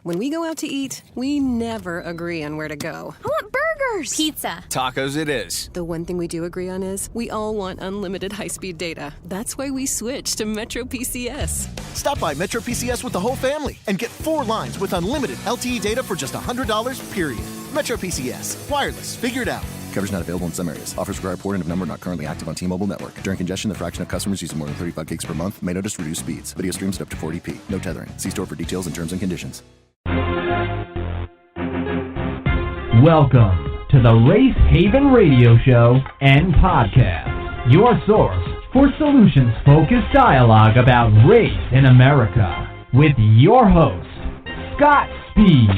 When we go out to eat, we never agree on where to go. I want burgers. Pizza. Tacos it is. The one thing we do agree on is we all want unlimited high-speed data. That's why we switched to Metro PCS. Stop by Metro PCS with the whole family and get 4 lines with unlimited LTE data for just $100, period. Metro PCS. Wireless. Figure it out. Coverage not available in some areas. Offers require port and of number not currently active on T-Mobile network. During congestion, the fraction of customers using more than 35 gigs per month may notice reduced speeds. Video streams at up to 40p. No tethering. See store for details and terms and conditions. Welcome to the Race Haven Radio Show and Podcast, your source for solutions-focused dialogue about race in America, with your host, Scott Speed.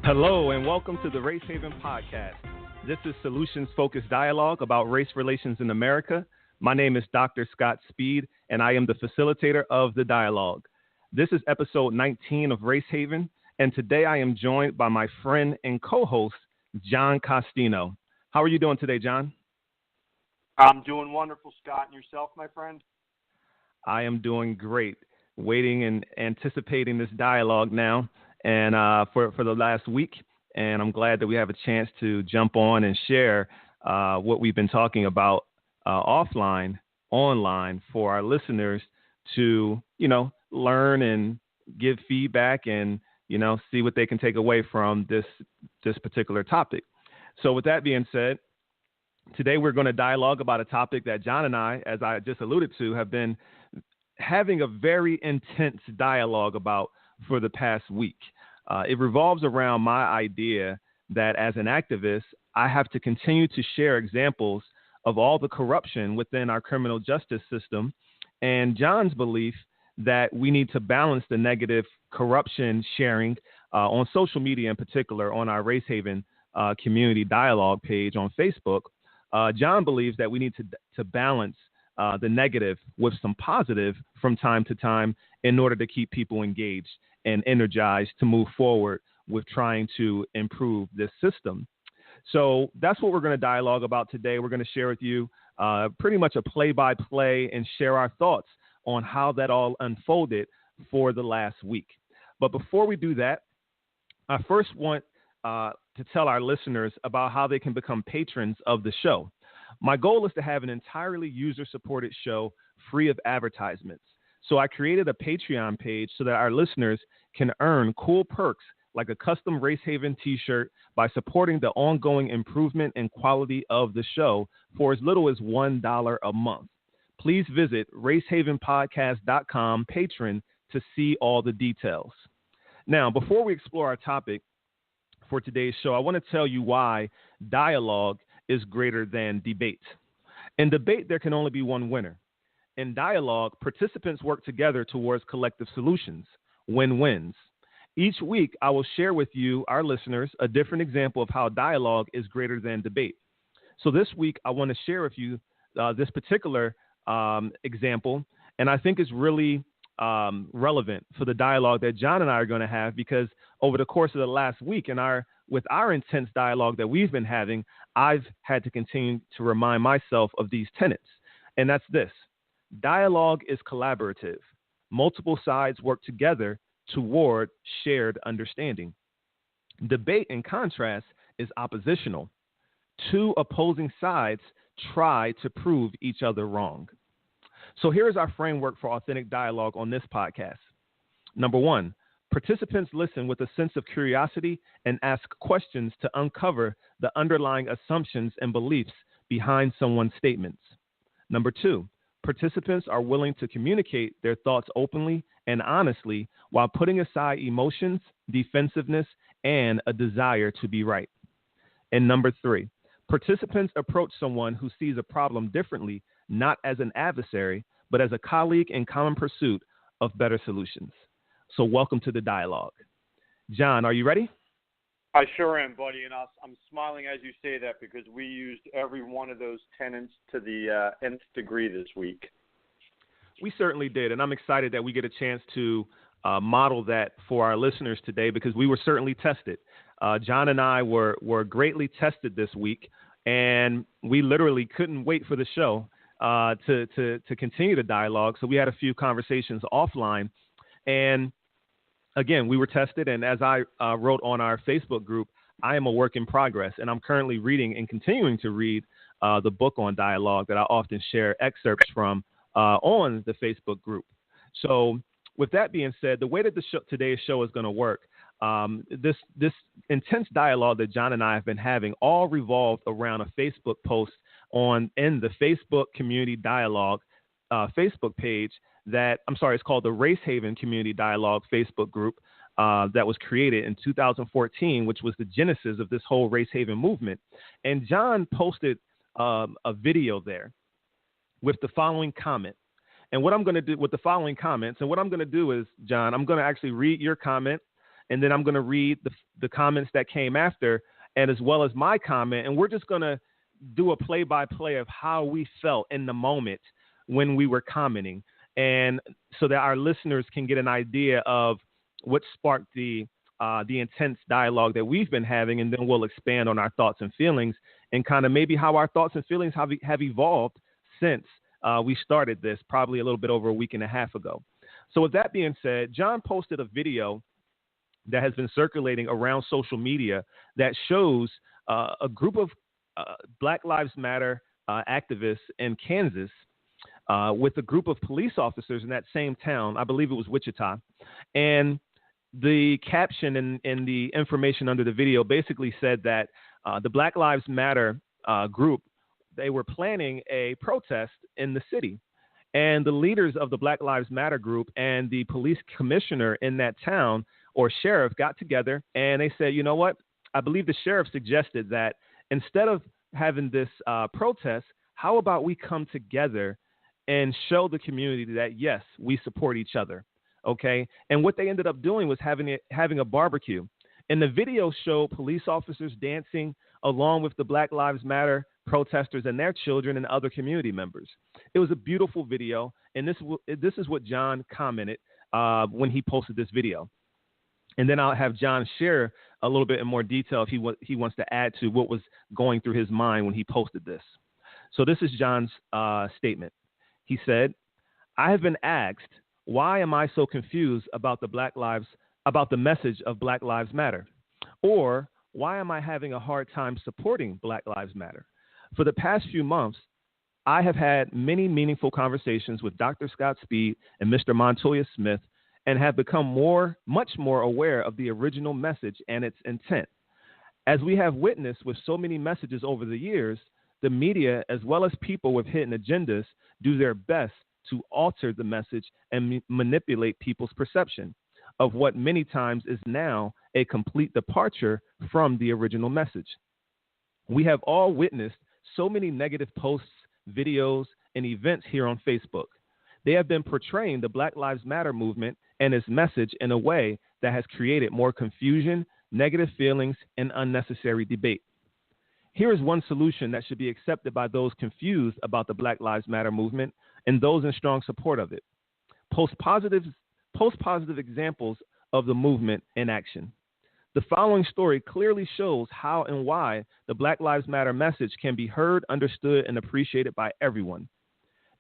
Hello and welcome to the RaceHavenPodcast. This is solutions-focused dialogue about race relations in America. My name is Dr. Scott Speed, and I am the facilitator of the dialogue. This is episode 19 of Race Haven, and today I am joined by my friend and co-host, John Costino. How are you doing today, John? I'm doing wonderful, Scott. And yourself, my friend? I am doing great. Waiting and anticipating this dialogue now. And for the last week, and I'm glad that we have a chance to jump on and share what we've been talking about offline, online, for our listeners to, learn and give feedback and, see what they can take away from this particular topic. So with that being said, today we're going to dialogue about a topic that John and I, as I just alluded to, have been having a very intense dialogue about for the past week. It revolves around my idea that as an activist, I have to continue to share examples of all the corruption within our criminal justice system, and John's belief that we need to balance the negative corruption sharing on social media, in particular on our Race Haven community dialogue page on Facebook. John believes that we need to balance the negative with some positive from time to time in order to keep people engaged and energized to move forward with trying to improve this system. So that's what we're going to dialogue about today. We're going to share with you pretty much a play-by-play and share our thoughts on how that all unfolded for the last week. But before we do that, I first want to tell our listeners about how they can become patrons of the show. My goal is to have an entirely user-supported show free of advertisements. So I created a Patreon page so that our listeners can earn cool perks like a custom Race Haven t-shirt by supporting the ongoing improvement and quality of the show for as little as $1 a month. Please visit RaceHavenPodcast.com patron to see all the details. Now, before we explore our topic for today's show, I want to tell you why dialogue is greater than debate. In debate, there can only be one winner. In dialogue, participants work together towards collective solutions, win-wins. Each week, I will share with you, our listeners, a different example of how dialogue is greater than debate. So this week, I want to share with you this particular example, and I think it's really relevant for the dialogue that John and I are going to have, because over the course of the last week with our intense dialogue that we've been having, I've had to continue to remind myself of these tenets, and that's this. Dialogue is collaborative. Multiple sides work together toward shared understanding. Debate, in contrast, is oppositional. Two opposing sides try to prove each other wrong. So here's our framework for authentic dialogue on this podcast. Number one, participants listen with a sense of curiosity and ask questions to uncover the underlying assumptions and beliefs behind someone's statements. Number two, participants are willing to communicate their thoughts openly and honestly while putting aside emotions, defensiveness, and a desire to be right. And number three, participants approach someone who sees a problem differently, not as an adversary, but as a colleague in common pursuit of better solutions. So welcome to the dialogue. John, are you ready? I sure am, buddy, and I'm smiling as you say that because we used every one of those tenets to the nth degree this week. We certainly did, and I'm excited that we get a chance to model that for our listeners today because we were certainly tested. John and I were greatly tested this week, and we literally couldn't wait for the show to continue the dialogue. So we had a few conversations offline, and again, we were tested. And as I wrote on our Facebook group, I am a work in progress, and I'm currently reading and continuing to read the book on dialogue that I often share excerpts from on the Facebook group. So with that being said, the way that today's show is going to work, this intense dialogue that John and I have been having all revolved around a Facebook post in the Facebook Community Dialogue Facebook page it's called the RaceHaven Community Dialogue Facebook group that was created in 2014, which was the genesis of this whole RaceHaven movement. And John posted a video there with the following comment. And what I'm going to do with the following comments, and what I'm going to do is, John, I'm going to actually read your comment, and then I'm going to read the comments that came after, and as well as my comment, and we're just going to do a play-by-play of how we felt in the moment when we were commenting, and so that our listeners can get an idea of what sparked the intense dialogue that we've been having, and then we'll expand on our thoughts and feelings and kind of maybe how our thoughts and feelings have evolved since we started this probably a little bit over a week and a half ago. So with that being said, John posted a video that has been circulating around social media that shows a group of Black Lives Matter activists in Kansas with a group of police officers in that same town. I believe it was Wichita. And the caption and the information under the video basically said that the Black Lives Matter group, they were planning a protest in the city. And the leaders of the Black Lives Matter group and the police commissioner in that town or sheriff got together and they said, you know what? I believe the sheriff suggested that instead of having this protest, how about we come together and show the community that, yes, we support each other. Okay. And what they ended up doing was having a barbecue. And the video showed police officers dancing along with the Black Lives Matter protesters and their children and other community members. It was a beautiful video. And this is what John commented when he posted this video. And then I'll have John share a little bit in more detail if he wants to add to what was going through his mind when he posted this. So this is John's statement. He said, I have been asked, why am I so confused about the message of Black Lives Matter? Or why am I having a hard time supporting Black Lives Matter? For the past few months, I have had many meaningful conversations with Dr. Scott Speed and Mr. Montoya Smith and have become much more aware of the original message and its intent. As we have witnessed with so many messages over the years, the media, as well as people with hidden agendas, do their best to alter the message and manipulate people's perception of what many times is now a complete departure from the original message. We have all witnessed so many negative posts, videos, and events here on Facebook. They have been portraying the Black Lives Matter movement and its message in a way that has created more confusion, negative feelings, and unnecessary debate. Here is one solution that should be accepted by those confused about the Black Lives Matter movement and those in strong support of it. Post positive examples of the movement in action. The following story clearly shows how and why the Black Lives Matter message can be heard, understood, and appreciated by everyone.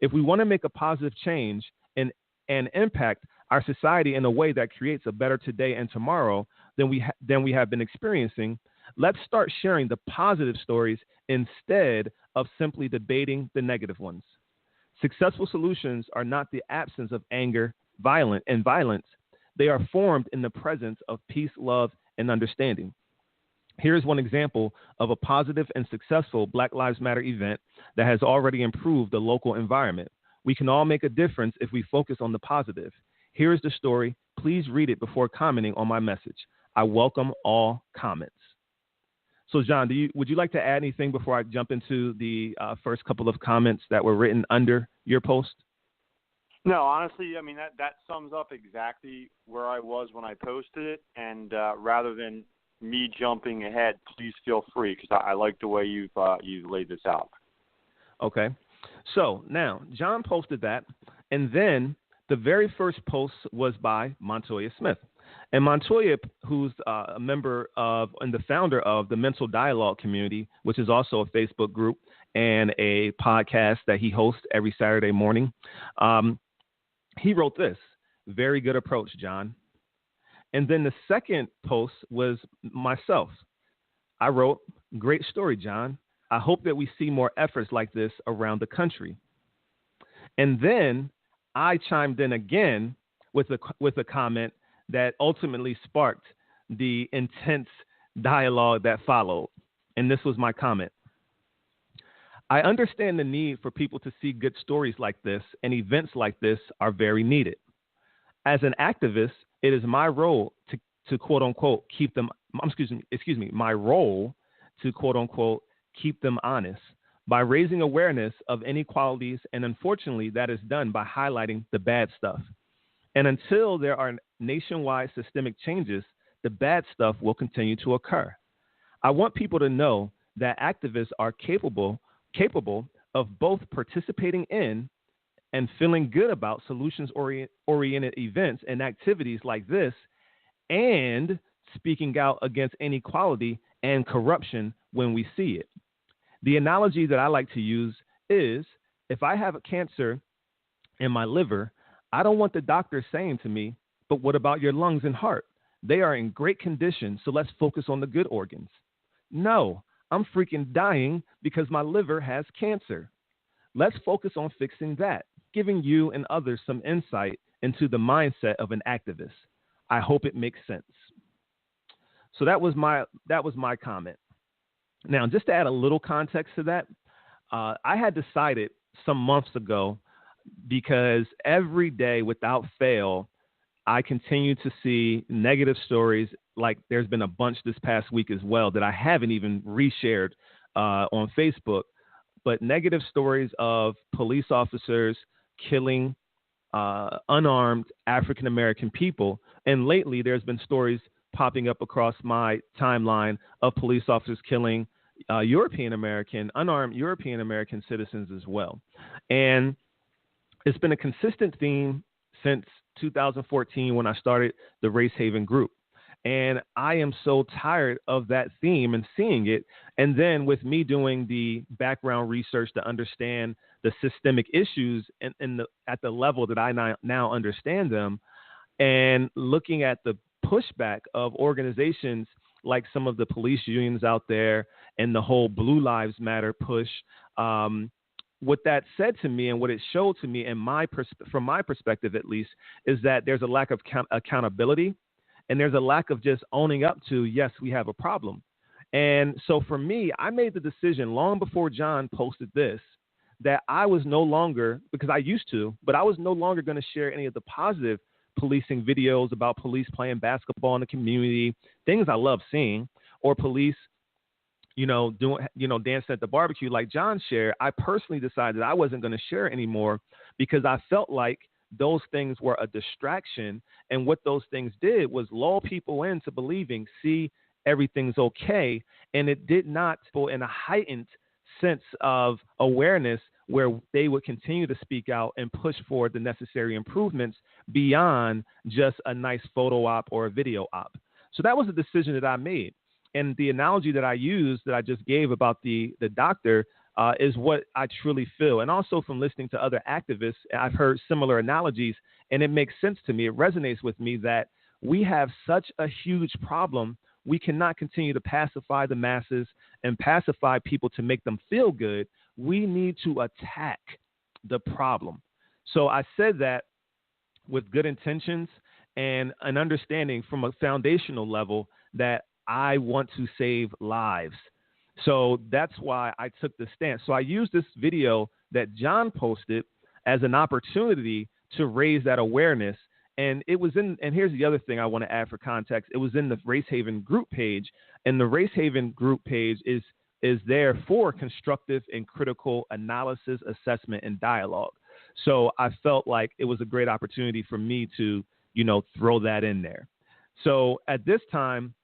If we want to make a positive change and impact our society in a way that creates a better today and tomorrow than we have been experiencing, let's start sharing the positive stories instead of simply debating the negative ones. Successful solutions are not the absence of anger, violence. They are formed in the presence of peace, love, and understanding. Here's one example of a positive and successful Black Lives Matter event that has already improved the local environment. We can all make a difference if we focus on the positive. Here's the story. Please read it before commenting on my message. I welcome all comments. So, John, would you like to add anything before I jump into the first couple of comments that were written under your post? No, honestly, I mean, that sums up exactly where I was when I posted it. And rather than me jumping ahead, please feel free, because I like the way you've laid this out. Okay. So now John posted that, and then the very first post was by Montoya Smith. And Montoya, who's a member of and the founder of the Mental Dialogue community, which is also a Facebook group and a podcast that he hosts every Saturday morning, he wrote this: "Very good approach, John." And then the second post was myself. I wrote, "Great story, John. I hope that we see more efforts like this around the country." And then I chimed in again with a comment that ultimately sparked the intense dialogue that followed. And this was my comment: "I understand the need for people to see good stories like this, and events like this are very needed. As an activist, it is my role to quote unquote keep them, my role to quote unquote keep them honest by raising awareness of inequalities, and unfortunately that is done by highlighting the bad stuff. And until there are nationwide systemic changes, the bad stuff will continue to occur. I want people to know that activists are capable of both participating in and feeling good about solutions-oriented events and activities like this, and speaking out against inequality and corruption when we see it. The analogy that I like to use is, if I have a cancer in my liver, I don't want the doctor saying to me, 'But what about your lungs and heart? They are in great condition, so let's focus on the good organs.' No, I'm freaking dying because my liver has cancer. Let's focus on fixing that," giving you and others some insight into the mindset of an activist. I hope it makes sense. So that was my comment. Now, just to add a little context to that, I had decided some months ago, because every day without fail, I continue to see negative stories. Like, there's been a bunch this past week as well that I haven't even reshared on Facebook, but negative stories of police officers killing unarmed African-American people. And lately there's been stories popping up across my timeline of police officers killing unarmed European-American citizens as well. And it's been a consistent theme since 2014 when I started the Race Haven group. And I am so tired of that theme and seeing it. And then with me doing the background research to understand the systemic issues at the level that I now understand them, and looking at the pushback of organizations like some of the police unions out there and the whole Blue Lives Matter push, what that said to me and what it showed to me, from my perspective at least, is that there's a lack of accountability, and there's a lack of just owning up to, yes, we have a problem. And so for me, I made the decision long before John posted this that I was no longer, because I used to, but I was no longer going to share any of the positive policing videos about police playing basketball in the community, things I love seeing, or police doing, dancing at the barbecue like John shared. I personally decided I wasn't going to share anymore because I felt like those things were a distraction. And what those things did was lull people into believing, see, everything's okay. And it did not put in a heightened sense of awareness where they would continue to speak out and push for the necessary improvements beyond just a nice photo op or a video op. So that was a decision that I made. And the analogy that I used, that I just gave about the doctor, is what I truly feel. And also from listening to other activists, I've heard similar analogies, and it makes sense to me. It resonates with me that we have such a huge problem. We cannot continue to pacify the masses and pacify people to make them feel good. We need to attack the problem. So I said that with good intentions and an understanding from a foundational level that I want to save lives. So that's why I took the stance. So I used this video that John posted as an opportunity to raise that awareness. And it was and here's the other thing I want to add for context. It was in the Race Haven group page, and the Race Haven group page is there for constructive and critical analysis, assessment, and dialogue. So I felt like it was a great opportunity for me to, throw that in there. So at this time,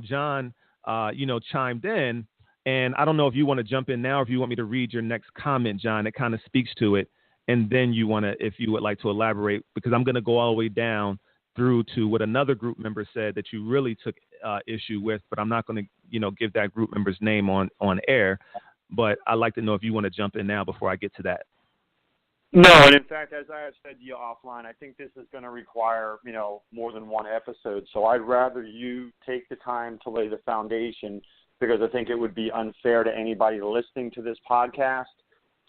John, chimed in, and I don't know if you want to jump in now or if you want me to read your next comment, John. It kind of speaks to it, and then if you would like to elaborate, because I'm going to go all the way down through to what another group member said that you really took issue with, but I'm not going to, give that group member's name on air. But I'd like to know if you want to jump in now before I get to that. No, and in fact, as I have said to you offline, I think this is going to require, more than one episode. So I'd rather you take the time to lay the foundation, because I think it would be unfair to anybody listening to this podcast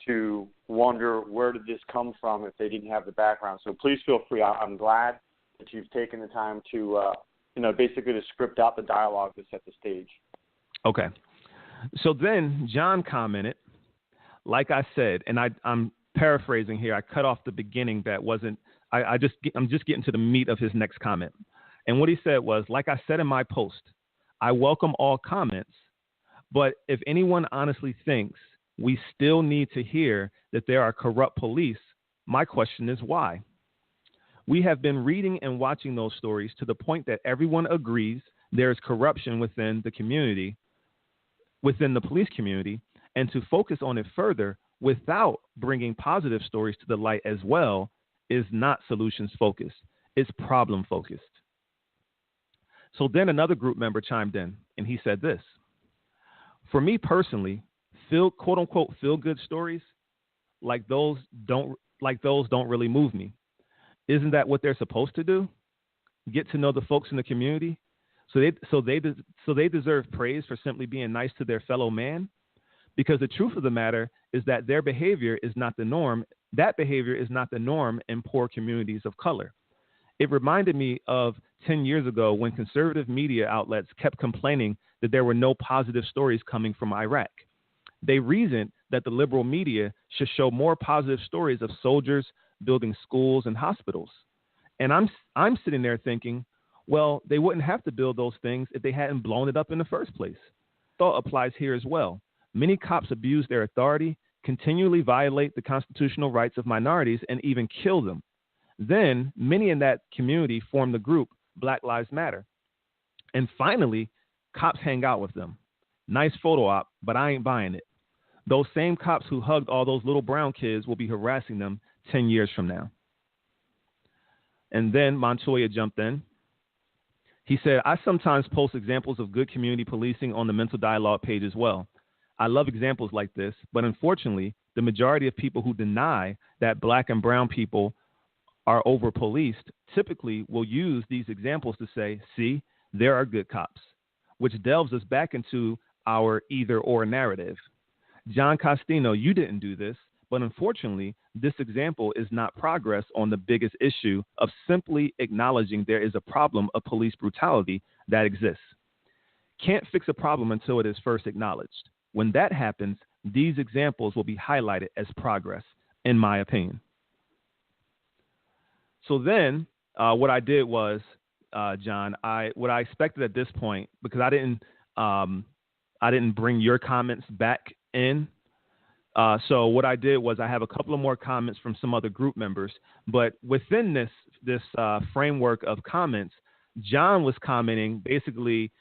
to wonder where did this come from if they didn't have the background. So please feel free. I'm glad that you've taken the time to, basically to script out the dialogue to set the stage. Okay. So then John commented, like I said, and I'm paraphrasing here. I cut off the beginning that wasn't. I'm just getting to the meat of his next comment. And what he said was, like I said in my post, I welcome all comments, but if anyone honestly thinks we still need to hear that there are corrupt police, my question is why? We have been reading and watching those stories to the point that everyone agrees there is corruption within the community, within the police community, and to focus on it further without bringing positive stories to the light as well is not solutions focused. It's problem focused. So then another group member chimed in and he said this: for me personally, quote unquote feel good stories like those don't really move me. Isn't that what they're supposed to do? Get to know the folks in the community, so they deserve praise for simply being nice to their fellow man? Because the truth of the matter is that their behavior is not the norm. That behavior is not the norm in poor communities of color. It reminded me of 10 years ago when conservative media outlets kept complaining that there were no positive stories coming from Iraq. They reasoned that the liberal media should show more positive stories of soldiers building schools and hospitals. And I'm sitting there thinking, well, they wouldn't have to build those things if they hadn't blown it up in the first place. Thought applies here as well. Many cops abuse their authority, continually violate the constitutional rights of minorities, and even kill them. Then many in that community form the group Black Lives Matter. And finally, cops hang out with them. Nice photo op, but I ain't buying it. Those same cops who hugged all those little brown kids will be harassing them 10 years from now. And then Montoya jumped in. He said, I sometimes post examples of good community policing on the Mental Dialogue page as well. I love examples like this, but unfortunately, the majority of people who deny that Black and brown people are over-policed typically will use these examples to say, see, there are good cops, which delves us back into our either-or narrative. John Costino, you didn't do this, but unfortunately, this example is not progress on the biggest issue of simply acknowledging there is a problem of police brutality that exists. Can't fix a problem until it is first acknowledged. When that happens, these examples will be highlighted as progress, in my opinion. So then what I did was, John, what I expected at this point, because I didn't bring your comments back in. So what I did was I have a couple of more comments from some other group members, but within this framework of comments, John was commenting, basically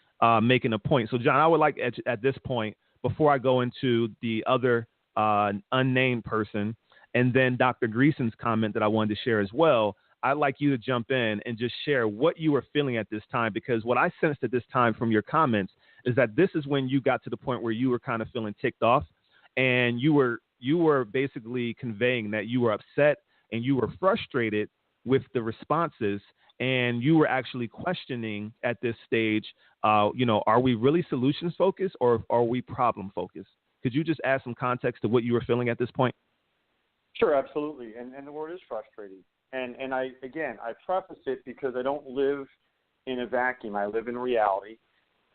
making a point. So John, I would like at this point, before I go into the other unnamed person, and then Dr. Greason's comment that I wanted to share as well, I'd like you to jump in and just share what you were feeling at this time, because what I sensed at this time from your comments is that this is when you got to the point where you were kind of feeling ticked off, and you were basically conveying that you were upset and you were frustrated with the responses, and you were actually questioning at this stage, are we really solutions focused or are we problem focused? Could you just add some context to what you were feeling at this point? Sure, absolutely. And the word is frustrating. And I preface it because I don't live in a vacuum. I live in reality,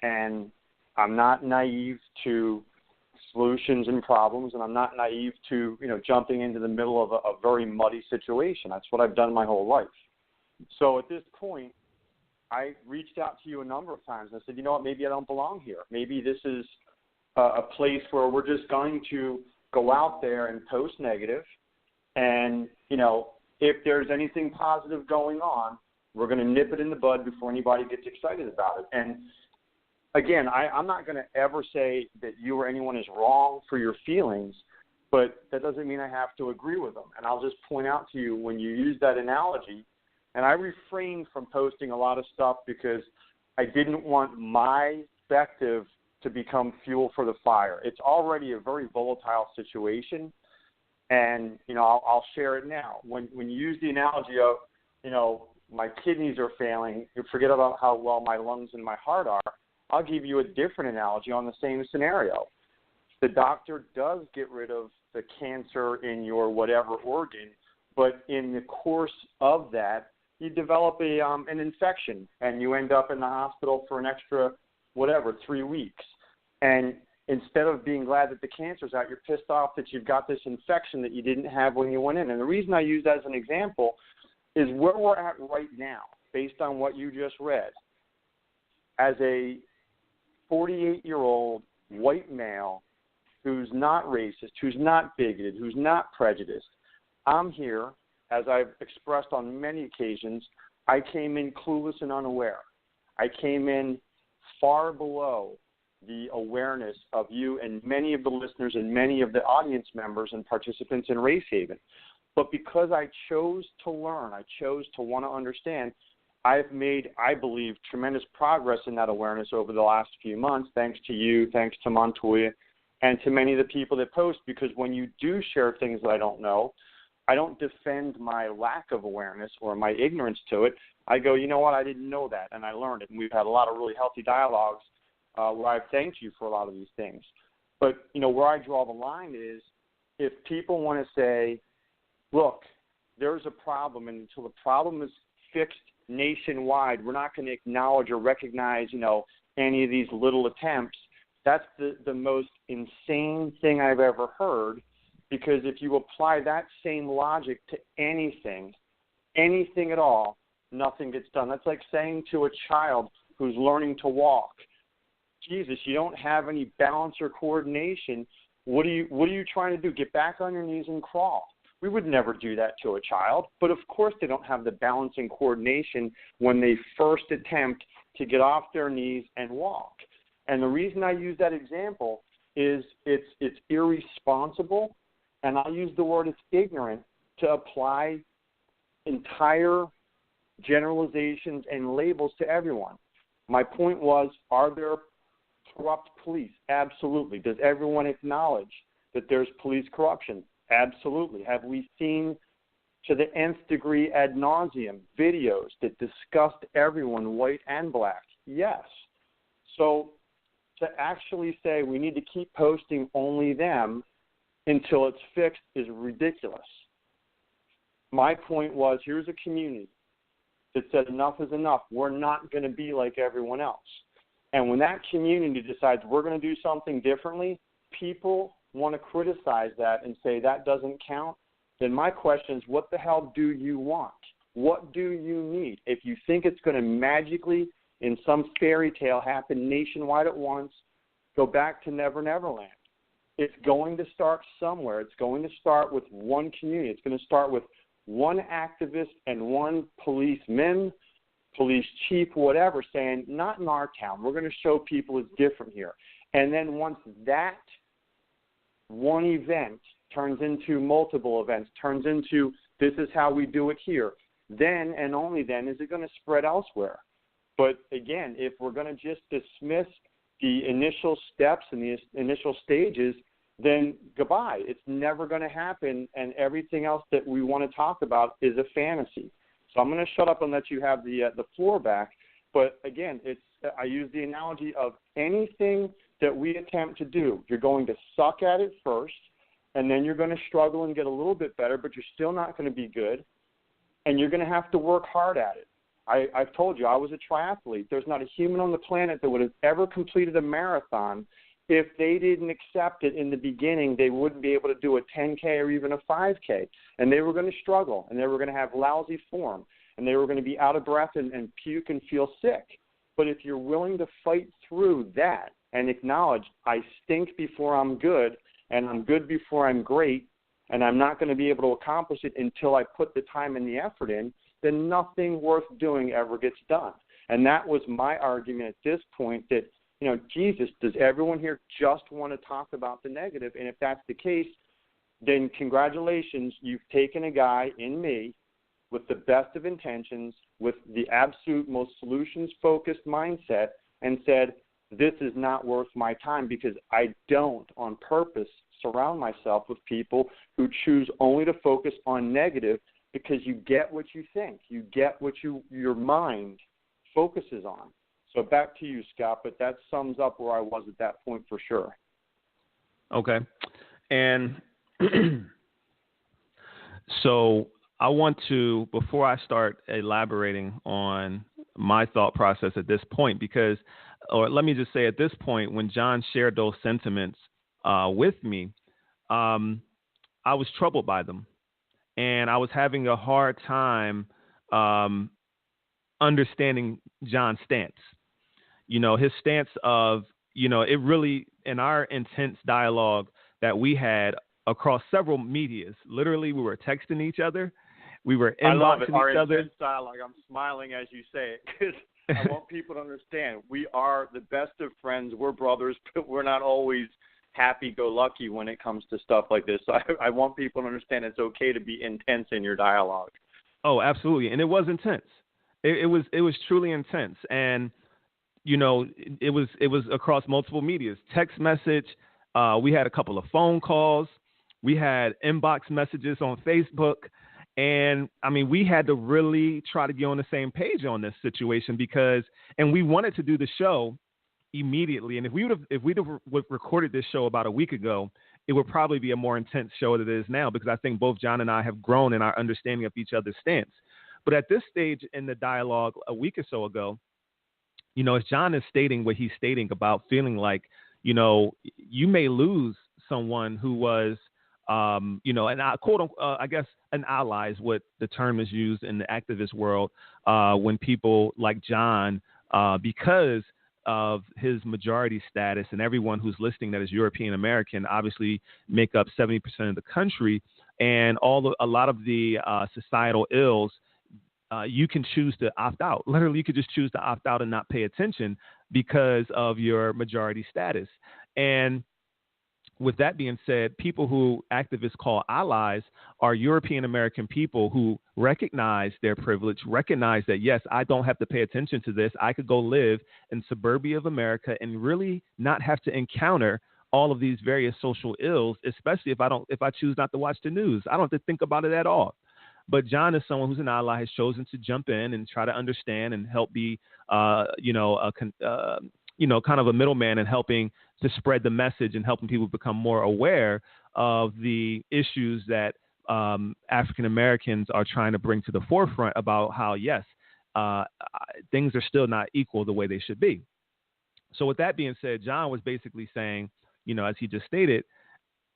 and I'm not naive to solutions and problems, and I'm not naive to, jumping into the middle of a very muddy situation. That's what I've done my whole life. So at this point, I reached out to you a number of times. I said, you know what, maybe I don't belong here. Maybe this is a place where we're just going to go out there and post negative, and, if there's anything positive going on, we're going to nip it in the bud before anybody gets excited about it. And again, I'm not going to ever say that you or anyone is wrong for your feelings, but that doesn't mean I have to agree with them. And I'll just point out to you when you use that analogy, and I refrained from posting a lot of stuff because I didn't want my perspective to become fuel for the fire. It's already a very volatile situation, and, I'll share it now. When you use the analogy of, my kidneys are failing, you forget about how well my lungs and my heart are, I'll give you a different analogy on the same scenario. The doctor does get rid of the cancer in your whatever organ, but in the course of that, you develop an infection, and you end up in the hospital for an extra, 3 weeks. And instead of being glad that the cancer's out, you're pissed off that you've got this infection that you didn't have when you went in. And the reason I use that as an example is where we're at right now, based on what you just read. As a 48-year-old white male who's not racist, who's not bigoted, who's not prejudiced, I'm here, as I've expressed on many occasions, I came in clueless and unaware. I came in far below the awareness of you and many of the listeners and many of the audience members and participants in Race Haven. But because I chose to learn, I chose to want to understand, I've made, I believe, tremendous progress in that awareness over the last few months, thanks to you, thanks to Montoya, and to many of the people that post, because when you do share things that I don't know, I don't defend my lack of awareness or my ignorance to it. I go, you know what, I didn't know that, and I learned it. And we've had a lot of really healthy dialogues where I've thanked you for a lot of these things. But, where I draw the line is if people want to say, look, there's a problem, and until the problem is fixed nationwide, we're not going to acknowledge or recognize, any of these little attempts. That's the most insane thing I've ever heard, because if you apply that same logic to anything at all, nothing gets done. That's like saying to a child who's learning to walk, Jesus, you don't have any balance or coordination. What are you trying to do? Get back on your knees and crawl. We would never do that to a child, but of course they don't have the balance and coordination when they first attempt to get off their knees and walk. And the reason I use that example is it's irresponsible, and I'll use the word it's ignorant, to apply entire generalizations and labels to everyone. My point was, are there corrupt police? Absolutely. Does everyone acknowledge that there's police corruption? Absolutely. Have we seen to the nth degree ad nauseum videos that disgust everyone, white and black? Yes. So to actually say we need to keep posting only them until it's fixed is ridiculous. My point was, here's a community that said enough is enough. We're not going to be like everyone else. And when that community decides we're going to do something differently, people want to criticize that and say that doesn't count. Then my question is, what the hell do you want? What do you need? If you think it's going to magically, in some fairy tale, happen nationwide at once, go back to Never Never Land. It's going to start somewhere. It's going to start with one community. It's going to start with one activist and one policeman, police chief, whatever, saying, not in our town. We're going to show people it's different here. And then once that one event turns into multiple events, turns into this is how we do it here, then and only then is it going to spread elsewhere. But again, if we're going to just dismiss the initial steps and the initial stages, then goodbye. It's never going to happen, and everything else that we want to talk about is a fantasy. So I'm going to shut up and let you have the floor back. But again, I use the analogy of anything that we attempt to do, you're going to suck at it first, and then you're going to struggle and get a little bit better, but you're still not going to be good, and you're going to have to work hard at it. I've told you, I was a triathlete. There's not a human on the planet that would have ever completed a marathon. If they didn't accept it in the beginning, they wouldn't be able to do a 10K or even a 5K, and they were going to struggle, and they were going to have lousy form, and they were going to be out of breath and puke and feel sick. But if you're willing to fight through that and acknowledge I stink before I'm good, and I'm good before I'm great, and I'm not going to be able to accomplish it until I put the time and the effort in, then nothing worth doing ever gets done. And that was my argument at this point, that Jesus, does everyone here just want to talk about the negative? And if that's the case, then congratulations, you've taken a guy in me with the best of intentions, with the absolute most solutions-focused mindset, and said, this is not worth my time, because I don't, on purpose, surround myself with people who choose only to focus on negative, because you get what you think. You get what your mind focuses on. So back to you, Scott, but that sums up where I was at that point for sure. Okay. And so I want to, before I start elaborating on my thought process at this point, because, or let me just say at this point, when John shared those sentiments with me, I was troubled by them. And I was having a hard time understanding John's stance. His stance of, it really, in our intense dialogue that we had across several medias, literally we were texting each other. We were inboxing I love it. Our each other. intense dialogue. I'm smiling as you say it, because I want people to understand we are the best of friends. We're brothers, but we're not always happy-go-lucky when it comes to stuff like this. So I want people to understand it's okay to be intense in your dialogue. Oh, absolutely. And it was intense. It was truly intense. And, it was across multiple medias. Text message. We had a couple of phone calls. We had inbox messages on Facebook. And, we had to really try to get on the same page on this situation and we wanted to do the show immediately. And if we'd have recorded this show about a week ago, it would probably be a more intense show than it is now, because I think both John and I have grown in our understanding of each other's stance. But at this stage in the dialogue a week or so ago, as John is stating what he's stating about feeling like, you may lose someone who was, and I quote, I guess an ally is what the term is used in the activist world, when people like John, because of his majority status, and everyone who's listening that is European American obviously make up 70% of the country, and a lot of the societal ills, you can choose to opt out. Literally, you could just choose to opt out and not pay attention because of your majority status. And with that being said, people who activists call allies are European American people who recognize their privilege, recognize that, yes, I don't have to pay attention to this. I could go live in suburbia of America and really not have to encounter all of these various social ills, especially if I choose not to watch the news. I don't have to think about it at all. But John is someone who's an ally, has chosen to jump in and try to understand and help be, kind of a middleman in helping to spread the message and helping people become more aware of the issues that African Americans are trying to bring to the forefront about how, yes, things are still not equal the way they should be. So with that being said, John was basically saying, as he just stated,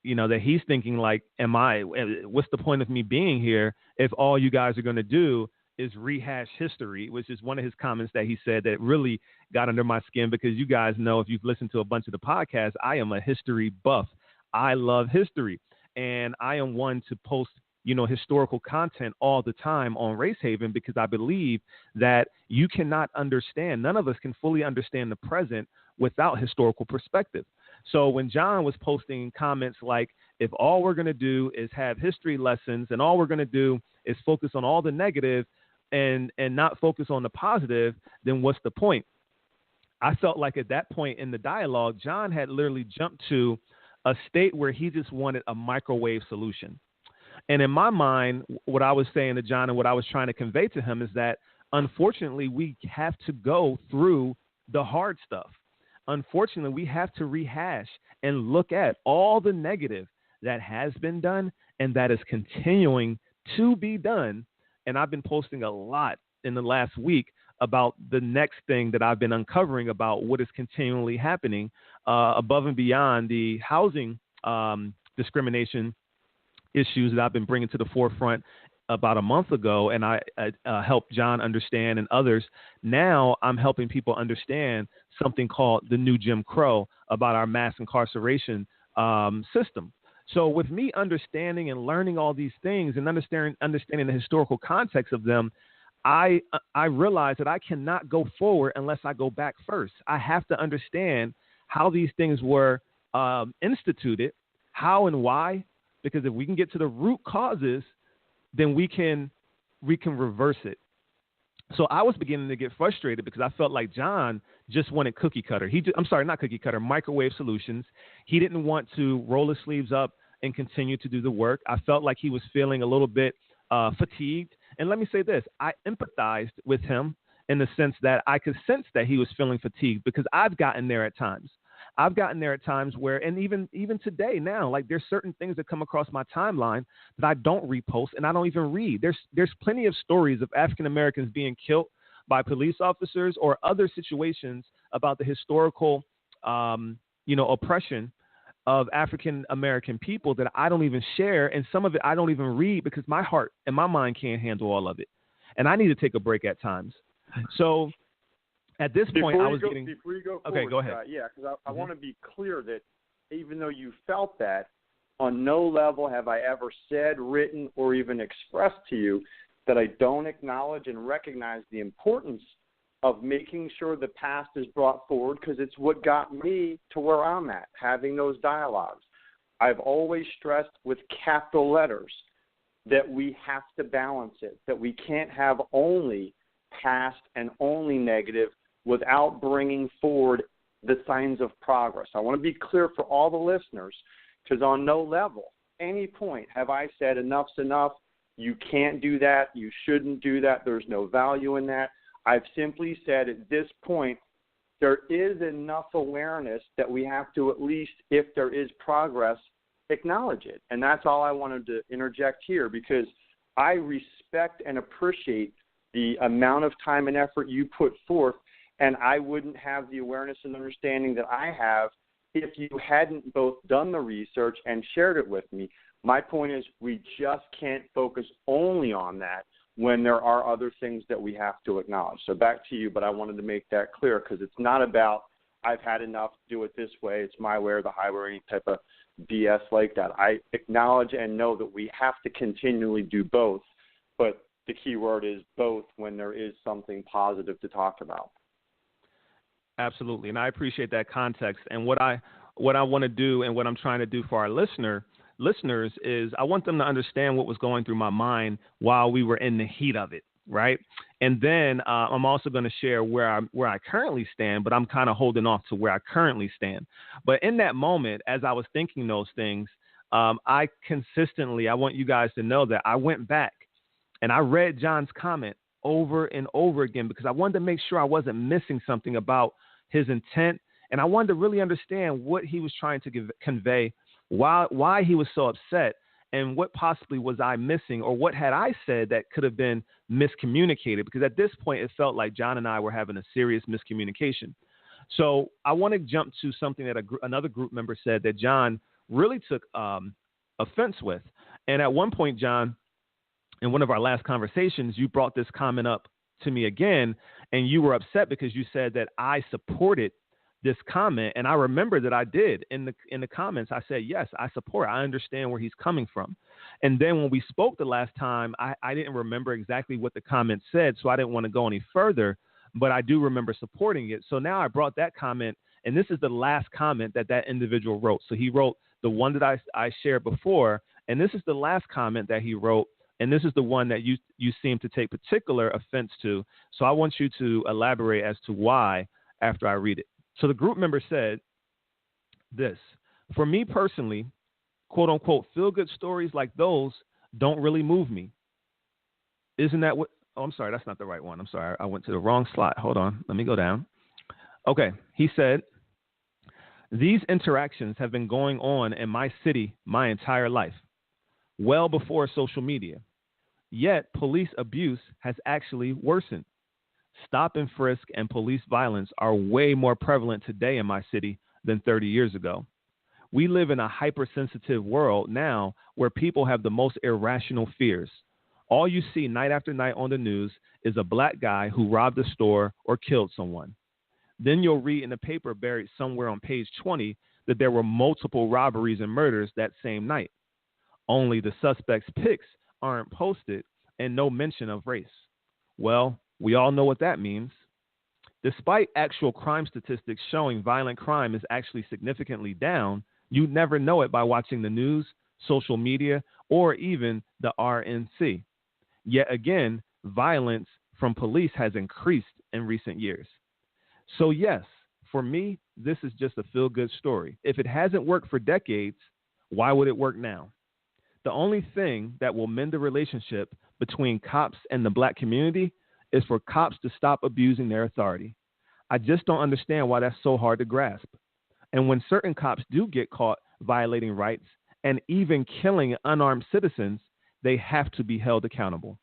that he's thinking like, what's the point of me being here if all you guys are going to do is rehash history, which is one of his comments that he said that really got under my skin, because you guys know, if you've listened to a bunch of the podcasts, I am a history buff. I love history, and I am one to post, historical content all the time on RaceHaven, because I believe that you cannot understand, none of us can fully understand the present without historical perspective. So when John was posting comments like, if all we're going to do is have history lessons and all we're going to do is focus on all the negative and not focus on the positive, then what's the point? I felt like at that point in the dialogue, John had literally jumped to a state where he just wanted a microwave solution. And in my mind, what I was saying to John and what I was trying to convey to him is that, unfortunately, we have to go through the hard stuff. Unfortunately, we have to rehash and look at all the negative that has been done and that is continuing to be done. And I've been posting a lot in the last week about the next thing that I've been uncovering about what is continually happening above and beyond the housing discrimination issues that I've been bringing to the forefront about a month ago, and I helped John understand and others. Now I'm helping people understand something called the new Jim Crow about our mass incarceration system. So with me understanding and learning all these things and understanding the historical context of them, I realized that I cannot go forward unless I go back first. I have to understand how these things were instituted, how and why, because if we can get to the root causes, then we can reverse it. So I was beginning to get frustrated because I felt like John just wanted cookie cutter. Not cookie cutter, microwave solutions. He didn't want to roll his sleeves up and continue to do the work. I felt like he was feeling a little bit fatigued. And let me say this, I empathized with him in the sense that I could sense that he was feeling fatigued because I've gotten there at times. I've gotten there at times where, and even today now, like there's certain things that come across my timeline that I don't repost and I don't even read. There's plenty of stories of African Americans being killed by police officers or other situations about the historical, oppression of African American people that I don't even share, and some of it I don't even read because my heart and my mind can't handle all of it, and I need to take a break at times. So. At this point, Before you go forward, okay, go ahead. Because I want to be clear that even though you felt that, on no level have I ever said, written, or even expressed to you that I don't acknowledge and recognize the importance of making sure the past is brought forward, because it's what got me to where I'm at, having those dialogues. I've always stressed with capital letters that we have to balance it, that we can't have only past and only negative without bringing forward the signs of progress. I want to be clear for all the listeners, because on no level, any point have I said enough's enough, you can't do that, you shouldn't do that, there's no value in that. I've simply said at this point, there is enough awareness that we have to, at least if there is progress, acknowledge it. And that's all I wanted to interject here, because I respect and appreciate the amount of time and effort you put forth, and I wouldn't have the awareness and understanding that I have if you hadn't both done the research and shared it with me. My point is, we just can't focus only on that when there are other things that we have to acknowledge. So back to you, but I wanted to make that clear, because it's not about I've had enough, do it this way, it's my way or the highway, or any type of BS like that. I acknowledge and know that we have to continually do both, but the key word is both when there is something positive to talk about. Absolutely, and I appreciate that context. And what I want to do, and what I'm trying to do for our listeners, is I want them to understand what was going through my mind while we were in the heat of it, right? And then I'm also going to share where I currently stand, but I'm kind of holding off to where I currently stand. But in that moment, as I was thinking those things, I want you guys to know that I went back and I read John's comment over and over again, because I wanted to make sure I wasn't missing something about his intent. And I wanted to really understand what he was trying to convey, why he was so upset, and what possibly was I missing, or what had I said that could have been miscommunicated, because at this point it felt like John and I were having a serious miscommunication. So I want to jump to something that another group member said that John really took offense with. And at one point, John, in one of our last conversations, you brought this comment up to me again, and you were upset because you said that I supported this comment. And I remember that I did. In the comments, I said, yes, I support. I understand where he's coming from. And then when we spoke the last time, I didn't remember exactly what the comment said, so I didn't want to go any further, but I do remember supporting it. So now I brought that comment, and this is the last comment that individual wrote. So he wrote the one that I shared before, and this is the last comment that he wrote. And this is the one that you seem to take particular offense to. So I want you to elaborate as to why after I read it. So the group member said this: for me personally, quote unquote, feel good stories like those don't really move me. Isn't that what? Oh, I'm sorry. That's not the right one. I'm sorry. I went to the wrong slide. Hold on. Let me go down. Okay. He said, these interactions have been going on in my city my entire life, well before social media. Yet police abuse has actually worsened. Stop and frisk and police violence are way more prevalent today in my city than 30 years ago. We live in a hypersensitive world now where people have the most irrational fears. All you see night after night on the news is a black guy who robbed a store or killed someone. Then you'll read in the paper buried somewhere on page 20 that there were multiple robberies and murders that same night. Only the suspects' pics aren't posted and no mention of race. Well, we all know what that means. Despite actual crime statistics showing violent crime is actually significantly down, you'd never know it by watching the news, social media, or even the RNC. Yet again, violence from police has increased in recent years. So yes, for me, this is just a feel-good story. If it hasn't worked for decades, why would it work now? The only thing that will mend the relationship between cops and the black community is for cops to stop abusing their authority. I just don't understand why that's so hard to grasp. And when certain cops do get caught violating rights and even killing unarmed citizens, they have to be held accountable.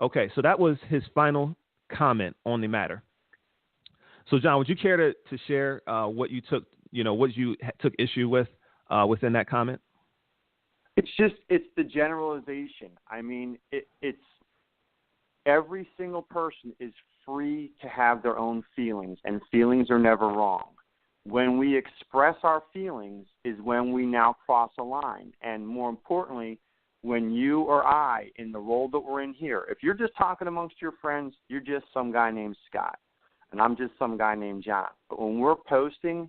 Okay, so that was his final comment on the matter. So, John, would you care to share what you took issue with within that comment? It's the generalization. I mean, it's every single person is free to have their own feelings, and feelings are never wrong. When we express our feelings is when we now cross a line. And more importantly, when you or I, in the role that we're in here, if you're just talking amongst your friends, you're just some guy named Scott, and I'm just some guy named John. But when we're posting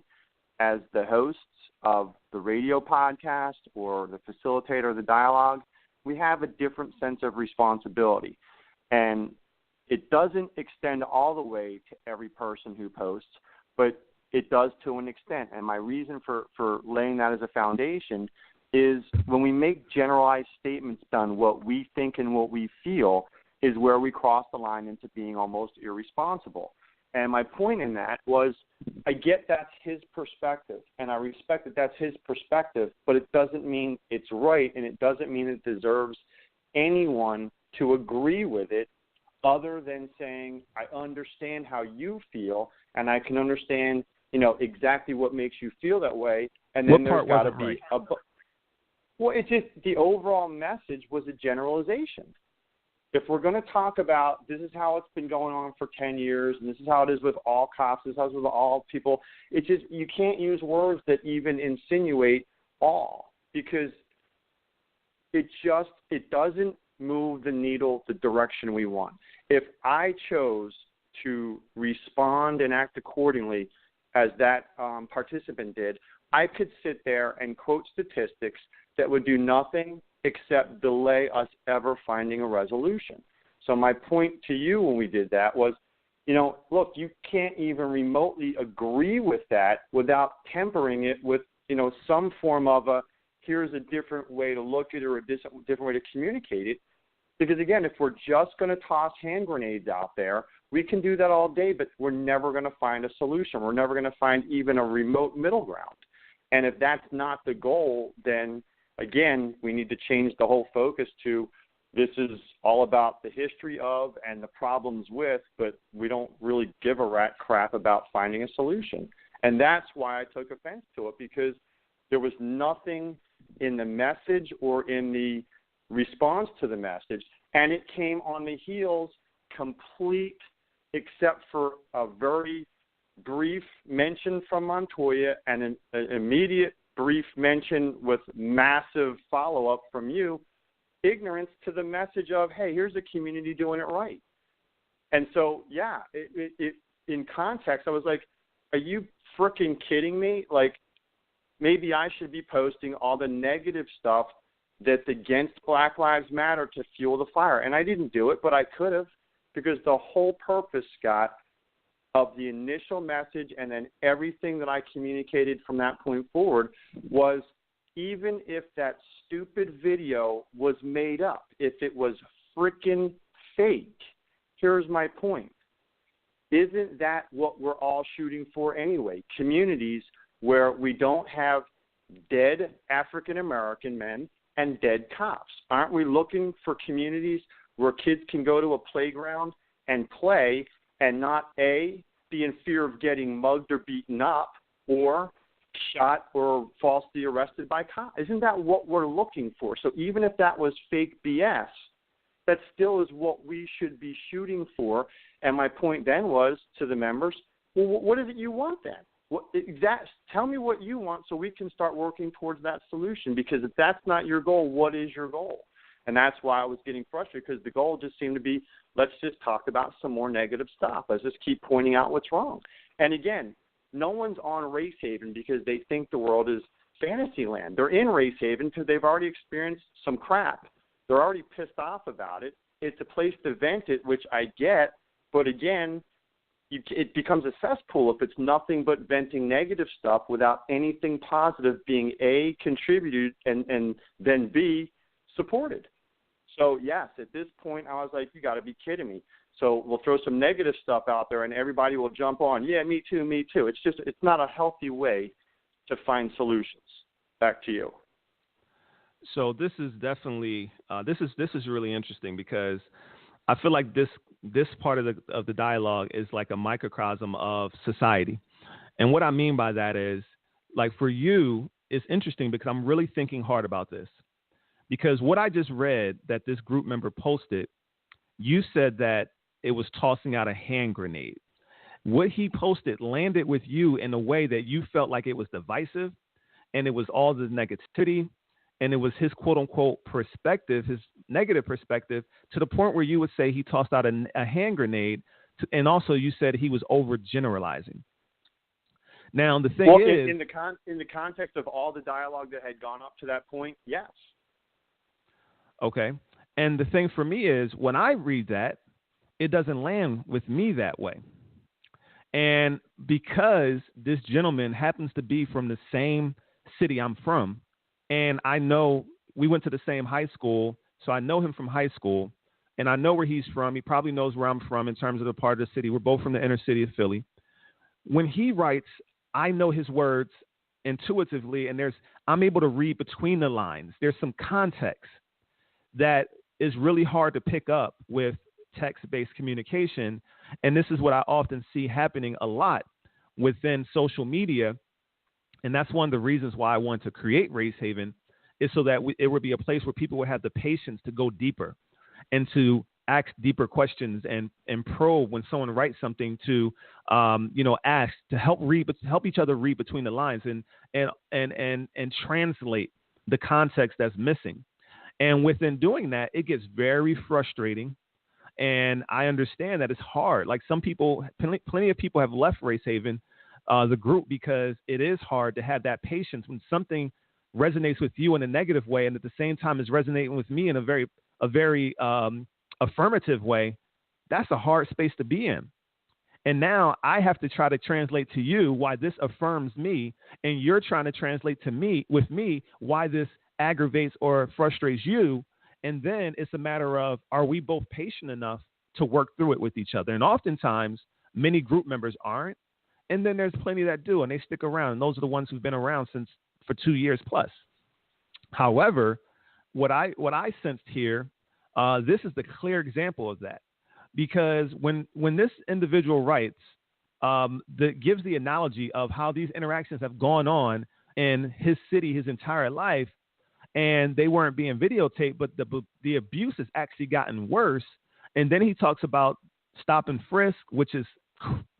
as the hosts of the radio podcast or the facilitator of the dialogue, we have a different sense of responsibility. And it doesn't extend all the way to every person who posts, but it does to an extent. And my reason for laying that as a foundation is when we make generalized statements on what we think and what we feel is where we cross the line into being almost irresponsible. And my point in that was I get that's his perspective, and I respect that that's his perspective, but it doesn't mean it's right, and it doesn't mean it deserves anyone to agree with it other than saying, I understand how you feel, and I can understand, exactly what makes you feel that way, and then there's got to be well, it's just the overall message was a generalization. If we're going to talk about this is how it's been going on for 10 years, and this is how it is with all cops, this is how it is with all people, it's just you can't use words that even insinuate all, because it doesn't move the needle the direction we want. If I chose to respond and act accordingly as that participant did, I could sit there and quote statistics that would do nothing except delay us ever finding a resolution. So my point to you when we did that was, look, you can't even remotely agree with that without tempering it with, some form of here's a different way to look at it or a different way to communicate it. Because, again, if we're just going to toss hand grenades out there, we can do that all day, but we're never going to find a solution. We're never going to find even a remote middle ground. And if that's not the goal, then, again, we need to change the whole focus to this is all about the history of and the problems with, but we don't really give a rat crap about finding a solution. And that's why I took offense to it, because there was nothing in the message or in the response to the message, and it came on the heels complete except for a very brief mention from Montoya and an immediate brief mention with massive follow-up from you, ignorance to the message of, hey, here's a community doing it right. And so, yeah, it in context, I was like, are you freaking kidding me? Like, maybe I should be posting all the negative stuff that's against Black Lives Matter to fuel the fire. And I didn't do it, but I could have, because the whole purpose, Scott, of the initial message and then everything that I communicated from that point forward was, even if that stupid video was made up, if it was freaking fake, here's my point. Isn't that what we're all shooting for anyway? Communities where we don't have dead African-American men and dead cops. Aren't we looking for communities where kids can go to a playground and play and not, A, be in fear of getting mugged or beaten up or shot or falsely arrested by cops? Isn't that what we're looking for? So even if that was fake BS, that still is what we should be shooting for. And my point then was to the members, well, what is it you want then? Tell me what you want so we can start working towards that solution, because if that's not your goal, what is your goal? And that's why I was getting frustrated, because the goal just seemed to be, let's just talk about some more negative stuff. Let's just keep pointing out what's wrong. And again, no one's on Race Haven because they think the world is fantasy land. They're in Race Haven because they've already experienced some crap. They're already pissed off about it. It's a place to vent it, which I get. But again, it becomes a cesspool if it's nothing but venting negative stuff without anything positive being A, contributed, and then B, supported. So, yes, at this point, I was like, you got to be kidding me. So we'll throw some negative stuff out there, and everybody will jump on. Yeah, me too, me too. It's not a healthy way to find solutions. Back to you. So this is definitely this is really interesting, because I feel like this part of the dialogue is like a microcosm of society. And what I mean by that is, like, for you, it's interesting because I'm really thinking hard about this. Because what I just read that this group member posted, you said that it was tossing out a hand grenade. What he posted landed with you in a way that you felt like it was divisive, and it was all the negativity, and it was his quote-unquote perspective, his negative perspective, to the point where you would say he tossed out a hand grenade, and also you said he was overgeneralizing. Now, the thing is... In the context of all the dialogue that had gone up to that point, yes. Okay. And the thing for me is, when I read that, it doesn't land with me that way. And because this gentleman happens to be from the same city I'm from, and I know we went to the same high school, so I know him from high school, and I know where he's from. He probably knows where I'm from in terms of the part of the city. We're both from the inner city of Philly. When he writes, I know his words intuitively, and I'm able to read between the lines. There's some context that is really hard to pick up with text-based communication. And this is what I often see happening a lot within social media. And that's one of the reasons why I want to create Race Haven, is so that it would be a place where people would have the patience to go deeper and to ask deeper questions and probe when someone writes something, to ask, to help each other read between the lines and translate the context that's missing. And within doing that, it gets very frustrating. And I understand that it's hard. Like, some people, plenty of people have left Race Haven, the group, because it is hard to have that patience when something resonates with you in a negative way, and at the same time is resonating with me in a very affirmative way. That's a hard space to be in. And now I have to try to translate to you why this affirms me, and you're trying to translate to me why this aggravates or frustrates you. And then it's a matter of, are we both patient enough to work through it with each other? And oftentimes, many group members aren't. And then there's plenty that do, and they stick around. And those are the ones who've been around for 2 years plus. However, what I sensed here, this is the clear example of that. Because when this individual writes, that gives the analogy of how these interactions have gone on in his city his entire life, and they weren't being videotaped, but the abuse has actually gotten worse. And then he talks about stop and frisk, which is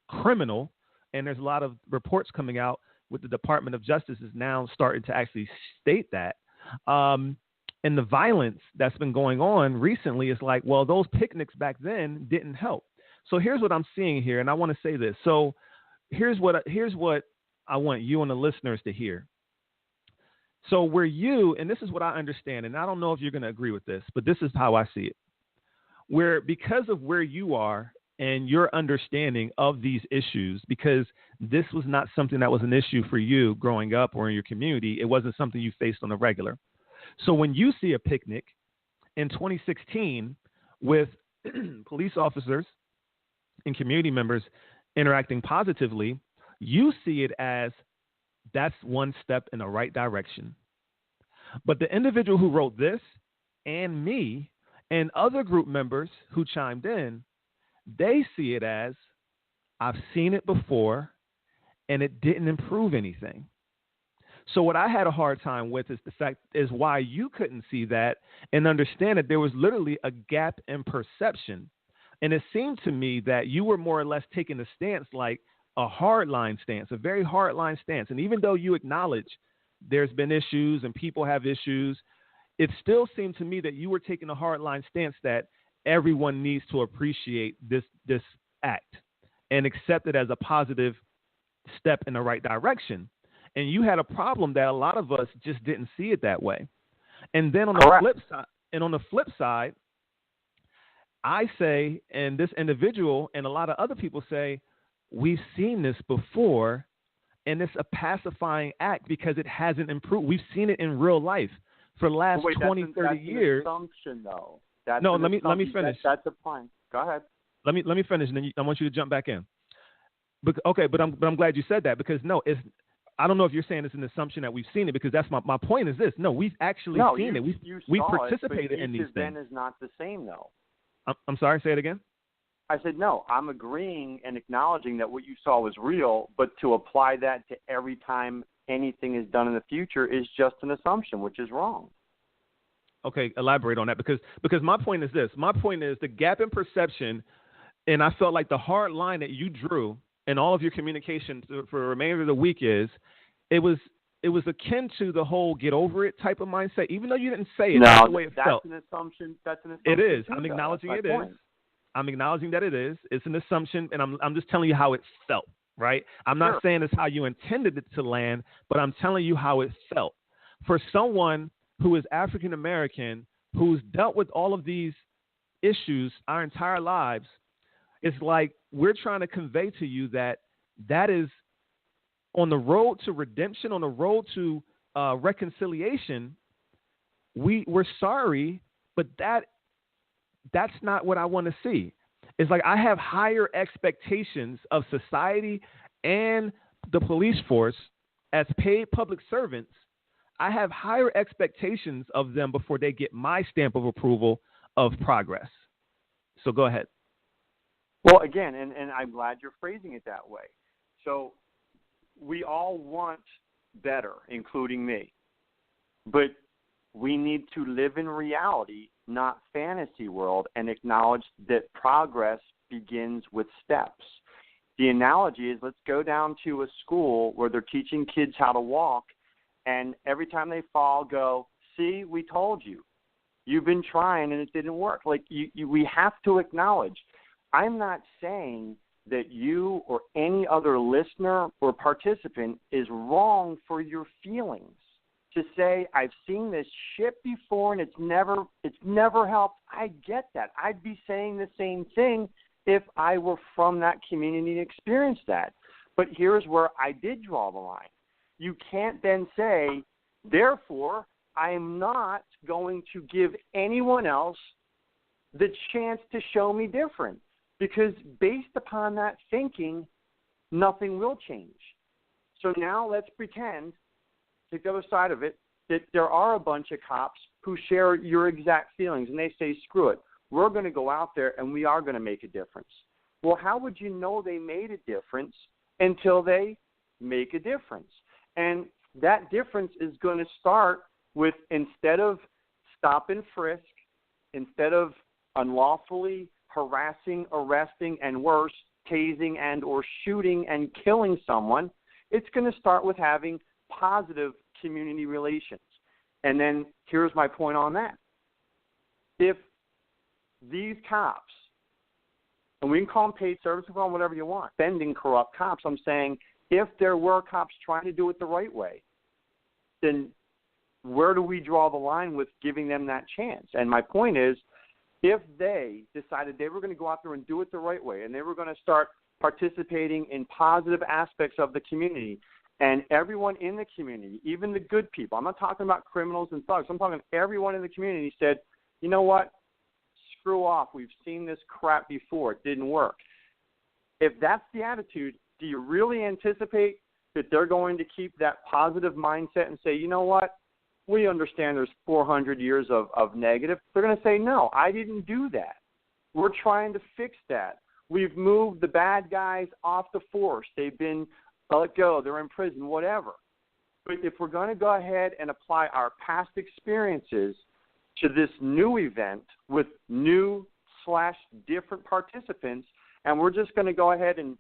criminal. And there's a lot of reports coming out with the Department of Justice is now starting to actually state that. And the violence that's been going on recently is like, well, those picnics back then didn't help. So here's what I'm seeing here, and I want to say this. So here's what I want you and the listeners to hear. So where you, and this is what I understand, and I don't know if you're going to agree with this, but this is how I see it. Where, because of where you are and your understanding of these issues, because this was not something that was an issue for you growing up or in your community, it wasn't something you faced on the regular. So when you see a picnic in 2016 with police officers and community members interacting positively, you see it as that's one step in the right direction. But the individual who wrote this, and me, and other group members who chimed in, they see it as, I've seen it before, and it didn't improve anything. So what I had a hard time with is the fact is why you couldn't see that and understand that there was literally a gap in perception. And it seemed to me that you were more or less taking a stance like a hardline stance, a very hardline stance. And even though you acknowledge there's been issues and people have issues, it still seemed to me that you were taking a hardline stance that everyone needs to appreciate this act and accept it as a positive step in the right direction. And you had a problem that a lot of us just didn't see it that way. And then on the flip side, I say, and this individual and a lot of other people say, we've seen this before, and it's a pacifying act because it hasn't improved. We've seen it in real life for the last 20, 30 years. That's an assumption, though. Let me finish. That's a point. Go ahead. Let me finish, and then I want you to jump back in. But I'm glad you said that, because I don't know if you're saying it's an assumption that we've seen it, because that's my point is this. No, we've actually seen it. We've participated in these things. Then is not the same, though. I'm sorry, say it again. I said, no, I'm agreeing and acknowledging that what you saw was real, but to apply that to every time anything is done in the future is just an assumption, which is wrong. Okay, elaborate on that, because my point is this. My point is the gap in perception, and I felt like the hard line that you drew in all of your communication for the remainder of the week is it was akin to the whole get over it type of mindset, even though you didn't say it. That's the way it felt. That's an assumption. It is. Too, I'm acknowledging it point. is. I'm acknowledging that it is. It's an assumption, and I'm just telling you how it felt, right? I'm not saying it's how you intended it to land, but I'm telling you how it felt. For someone who is African American, who's dealt with all of these issues our entire lives, it's like we're trying to convey to you that is on the road to redemption, on the road to reconciliation. We're sorry, but that's not what I want to see. It's like I have higher expectations of society and the police force as paid public servants. I have higher expectations of them before they get my stamp of approval of progress. So go ahead. Well, again, and I'm glad you're phrasing it that way. So we all want better, including me. But we need to live in reality, not fantasy world, and acknowledge that progress begins with steps. The analogy is, let's go down to a school where they're teaching kids how to walk, and every time they fall, go, see, we told you. You've been trying and it didn't work. Like we have to acknowledge. I'm not saying that you or any other listener or participant is wrong for your feelings. To say, I've seen this shit before and it's never helped, I get that. I'd be saying the same thing if I were from that community and experienced that. But here's where I did draw the line. You can't then say, therefore, I am not going to give anyone else the chance to show me different. Because based upon that thinking, nothing will change. So now let's pretend, take the other side of it, that there are a bunch of cops who share your exact feelings, and they say, screw it, we're going to go out there and we are going to make a difference. Well, how would you know they made a difference until they make a difference? And that difference is going to start with, instead of stop and frisk, instead of unlawfully harassing, arresting, and worse, tasing and or shooting and killing someone, it's going to start with having positive community relations. And then here's my point on that. If these cops, and we can call them paid service, we call them whatever you want, bending corrupt cops, I'm saying if there were cops trying to do it the right way, then where do we draw the line with giving them that chance? And my point is, if they decided they were going to go out there and do it the right way, and they were going to start participating in positive aspects of the community, and everyone in the community, even the good people, I'm not talking about criminals and thugs, I'm talking everyone in the community said, you know what, screw off, we've seen this crap before, it didn't work. If that's the attitude, do you really anticipate that they're going to keep that positive mindset and say, you know what, we understand there's 400 years of negative. They're going to say, no, I didn't do that. We're trying to fix that. We've moved the bad guys off the force. They've been let go. They're in prison, whatever. But if we're going to go ahead and apply our past experiences to this new event with new/different participants, and we're just going to go ahead and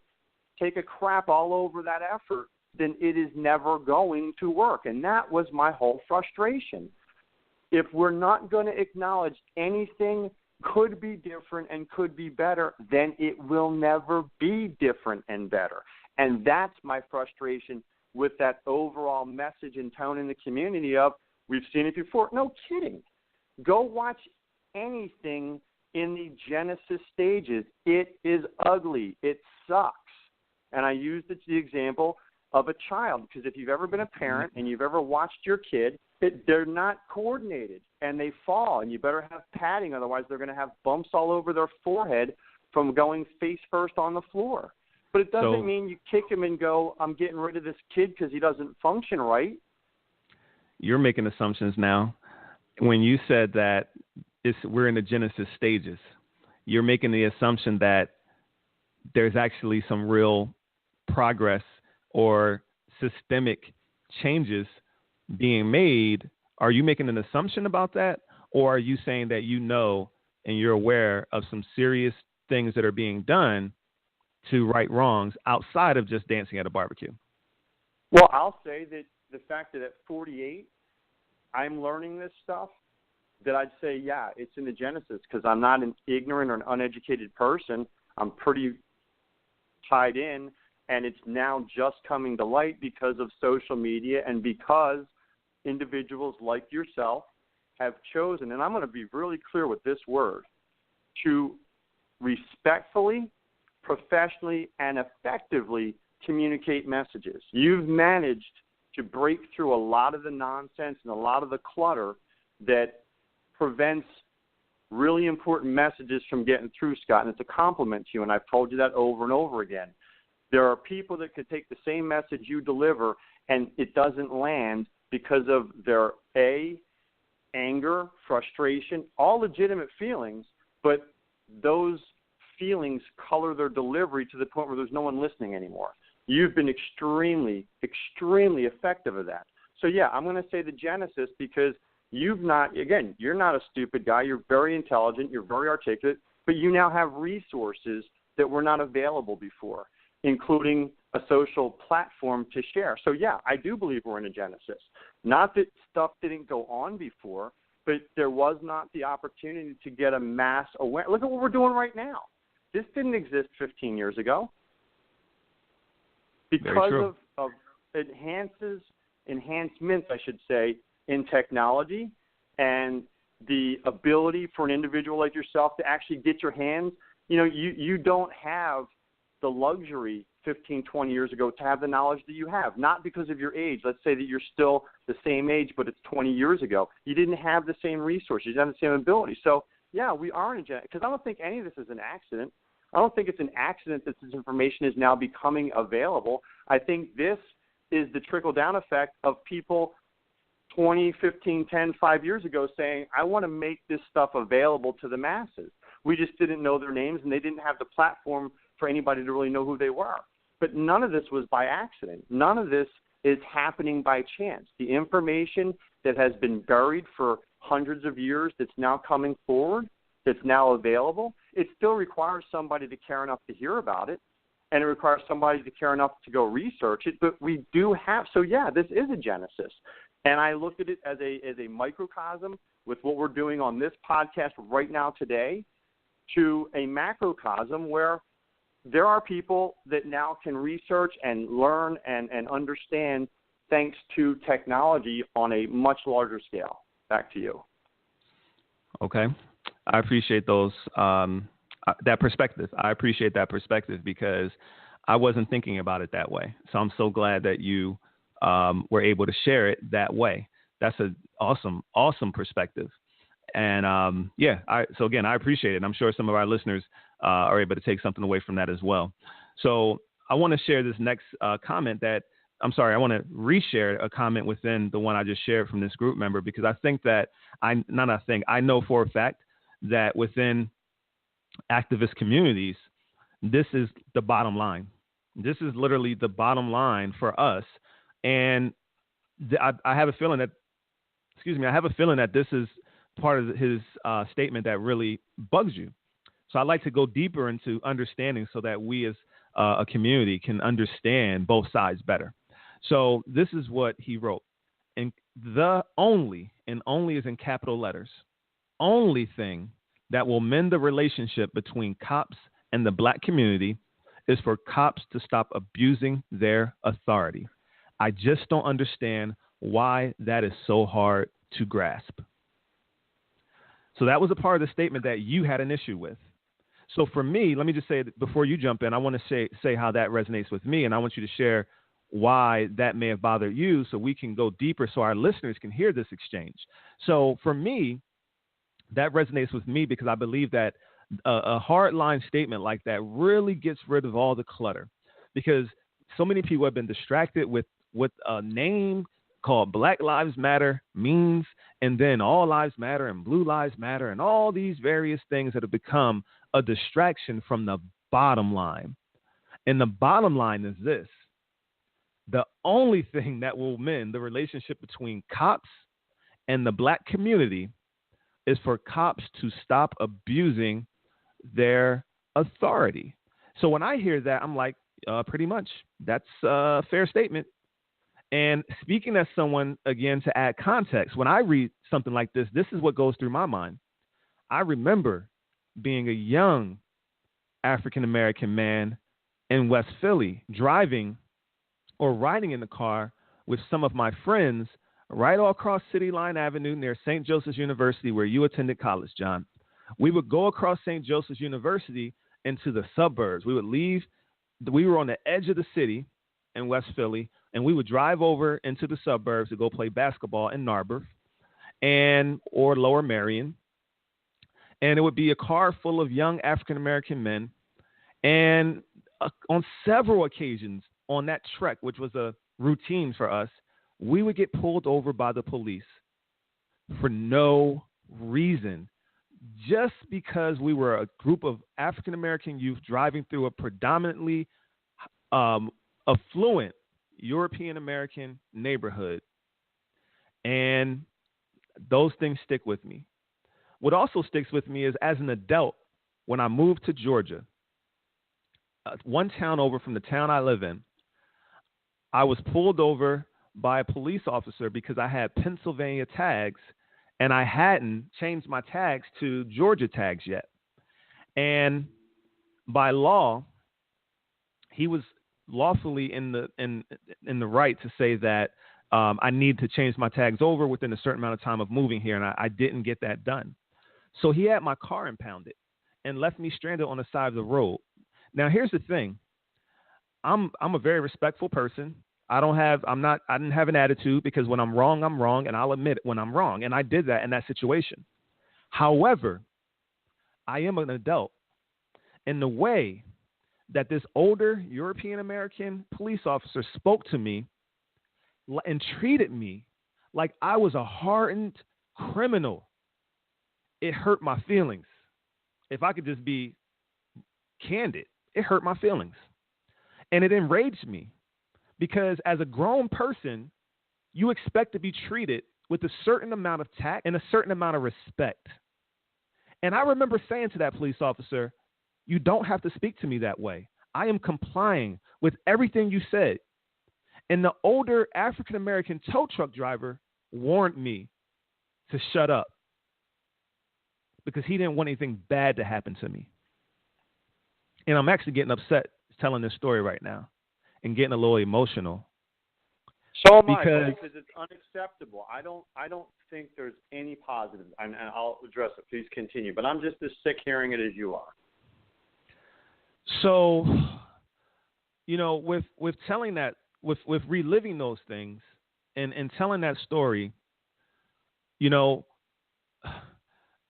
take a crap all over that effort, then it is never going to work. And that was my whole frustration. if we're not going to acknowledge anything could be different and could be better, then it will never be different and better. And that's my frustration with that overall message and tone in the community of, we've seen it before. No kidding. Go watch anything in the Genesis stages. It is ugly. It sucks. And I used the example of a child, because if you've ever been a parent and you've ever watched your kid, they're not coordinated and they fall, and you better have padding, otherwise they're going to have bumps all over their forehead from going face first on the floor. But it doesn't mean you kick him and go, I'm getting rid of this kid because he doesn't function right. You're making assumptions now. When you said that we're in the Genesis stages, you're making the assumption that there's actually some real progress or systemic changes being made. Are you making an assumption about that? Or are you saying that you know and you're aware of some serious things that are being done to right wrongs outside of just dancing at a barbecue? Well, I'll say that the fact that at 48, I'm learning this stuff, that I'd say, yeah, it's in the Genesis, because I'm not an ignorant or an uneducated person. I'm pretty tied in, and it's now just coming to light because of social media and because individuals like yourself have chosen, and I'm going to be really clear with this word, to respectfully, professionally, and effectively communicate messages. You've managed to break through a lot of the nonsense and a lot of the clutter that prevents really important messages from getting through, Scott, and it's a compliment to you, and I've told you that over and over again. There are people that could take the same message you deliver and it doesn't land because of their anger, frustration, all legitimate feelings, but those feelings color their delivery to the point where there's no one listening anymore. You've been extremely, extremely effective at that. So, yeah, I'm going to say the Genesis because you're not a stupid guy. You're very intelligent. You're very articulate, but you now have resources that were not available before, including a social platform to share. So, yeah, I do believe we're in a Genesis. Not that stuff didn't go on before, but there was not the opportunity to get a mass awareness. Look at what we're doing right now. This didn't exist 15 years ago. Because of enhancements, I should say, in technology and the ability for an individual like yourself to actually get your hands, you don't have the luxury 15, 20 years ago to have the knowledge that you have, not because of your age. Let's say that you're still the same age, but it's 20 years ago. You didn't have the same resources. You didn't have the same ability. So, yeah, we are in a because I don't think any of this is an accident. I don't think it's an accident that this information is now becoming available. I think this is the trickle-down effect of people 20, 15, 10, 5 years ago saying, I want to make this stuff available to the masses. We just didn't know their names, and they didn't have the platform for anybody to really know who they were. But none of this was by accident. None of this is happening by chance. The information that has been buried for hundreds of years that's now coming forward, that's now available, it still requires somebody to care enough to hear about it, and it requires somebody to care enough to go research it. But we do have – so, yeah, this is a Genesis. And I looked at it as a microcosm with what we're doing on this podcast right now today to a macrocosm where there are people that now can research and learn and understand thanks to technology on a much larger scale. Back to you. Okay. I appreciate that perspective. I appreciate that perspective because I wasn't thinking about it that way. So I'm so glad that you were able to share it that way. That's an awesome perspective. And so again, I appreciate it. I'm sure some of our listeners are able to take something away from that as well. So I want to share this next comment I want to reshare a comment within the one I just shared from this group member, because I think that I know for a fact that within activist communities, this is the bottom line. This is literally the bottom line for us. And I have a feeling that this is part of his statement that really bugs you. So I'd like to go deeper into understanding so that we as a community can understand both sides better. So this is what he wrote. the only, and only is in capital letters, only thing that will mend the relationship between cops and the black community is for cops to stop abusing their authority. I just don't understand why that is so hard to grasp. So that was a part of the statement that you had an issue with. So for me, let me just say, before you jump in, I want to say how that resonates with me, and I want you to share why that may have bothered you so we can go deeper so our listeners can hear this exchange. So for me, that resonates with me because I believe that a hardline statement like that really gets rid of all the clutter, because so many people have been distracted with what a name called Black Lives Matter means, and then All Lives Matter and Blue Lives Matter and all these various things that have become a distraction from the bottom line. And the bottom line is this: the only thing that will mend the relationship between cops and the black community is for cops to stop abusing their authority. So when I hear that, I'm like, pretty much, that's a fair statement. And speaking as someone, again, to add context, when I read something like this, this is what goes through my mind. I remember being a young African-American man in West Philly, driving or riding in the car with some of my friends right all across City Line Avenue near St. Joseph's University, where you attended college, John. We would go across St. Joseph's University into the suburbs. We would leave. We were on the edge of the city in West Philly, and we would drive over into the suburbs to go play basketball in Narberth or Lower Merion. And it would be a car full of young African-American men. And on several occasions on that trek, which was a routine for us, we would get pulled over by the police for no reason, just because we were a group of African-American youth driving through a predominantly affluent European-American neighborhood. And those things stick with me. What also sticks with me is, as an adult, when I moved to Georgia, one town over from the town I live in, I was pulled over by a police officer because I had Pennsylvania tags and I hadn't changed my tags to Georgia tags yet. And by law, he was lawfully in the right to say that I need to change my tags over within a certain amount of time of moving here, and I didn't get that done. So he had my car impounded and left me stranded on the side of the road. Now, here's the thing. I'm a very respectful person. I didn't have an attitude, because when I'm wrong, and I'll admit it when I'm wrong. And I did that in that situation. However, I am an adult, and the way that this older European-American police officer spoke to me and treated me like I was a hardened criminal, it hurt my feelings. If I could just be candid, it hurt my feelings. And it enraged me, because as a grown person, you expect to be treated with a certain amount of tact and a certain amount of respect. And I remember saying to that police officer, you don't have to speak to me that way. I am complying with everything you said. And the older African-American tow truck driver warned me to shut up, because he didn't want anything bad to happen to me. And I'm actually getting upset telling this story right now and getting a little emotional. So am because I, because it's unacceptable. I don't think there's any positive, and I'll address it. Please continue. But I'm just as sick hearing it as you are. So, with telling that, with reliving those things and telling that story,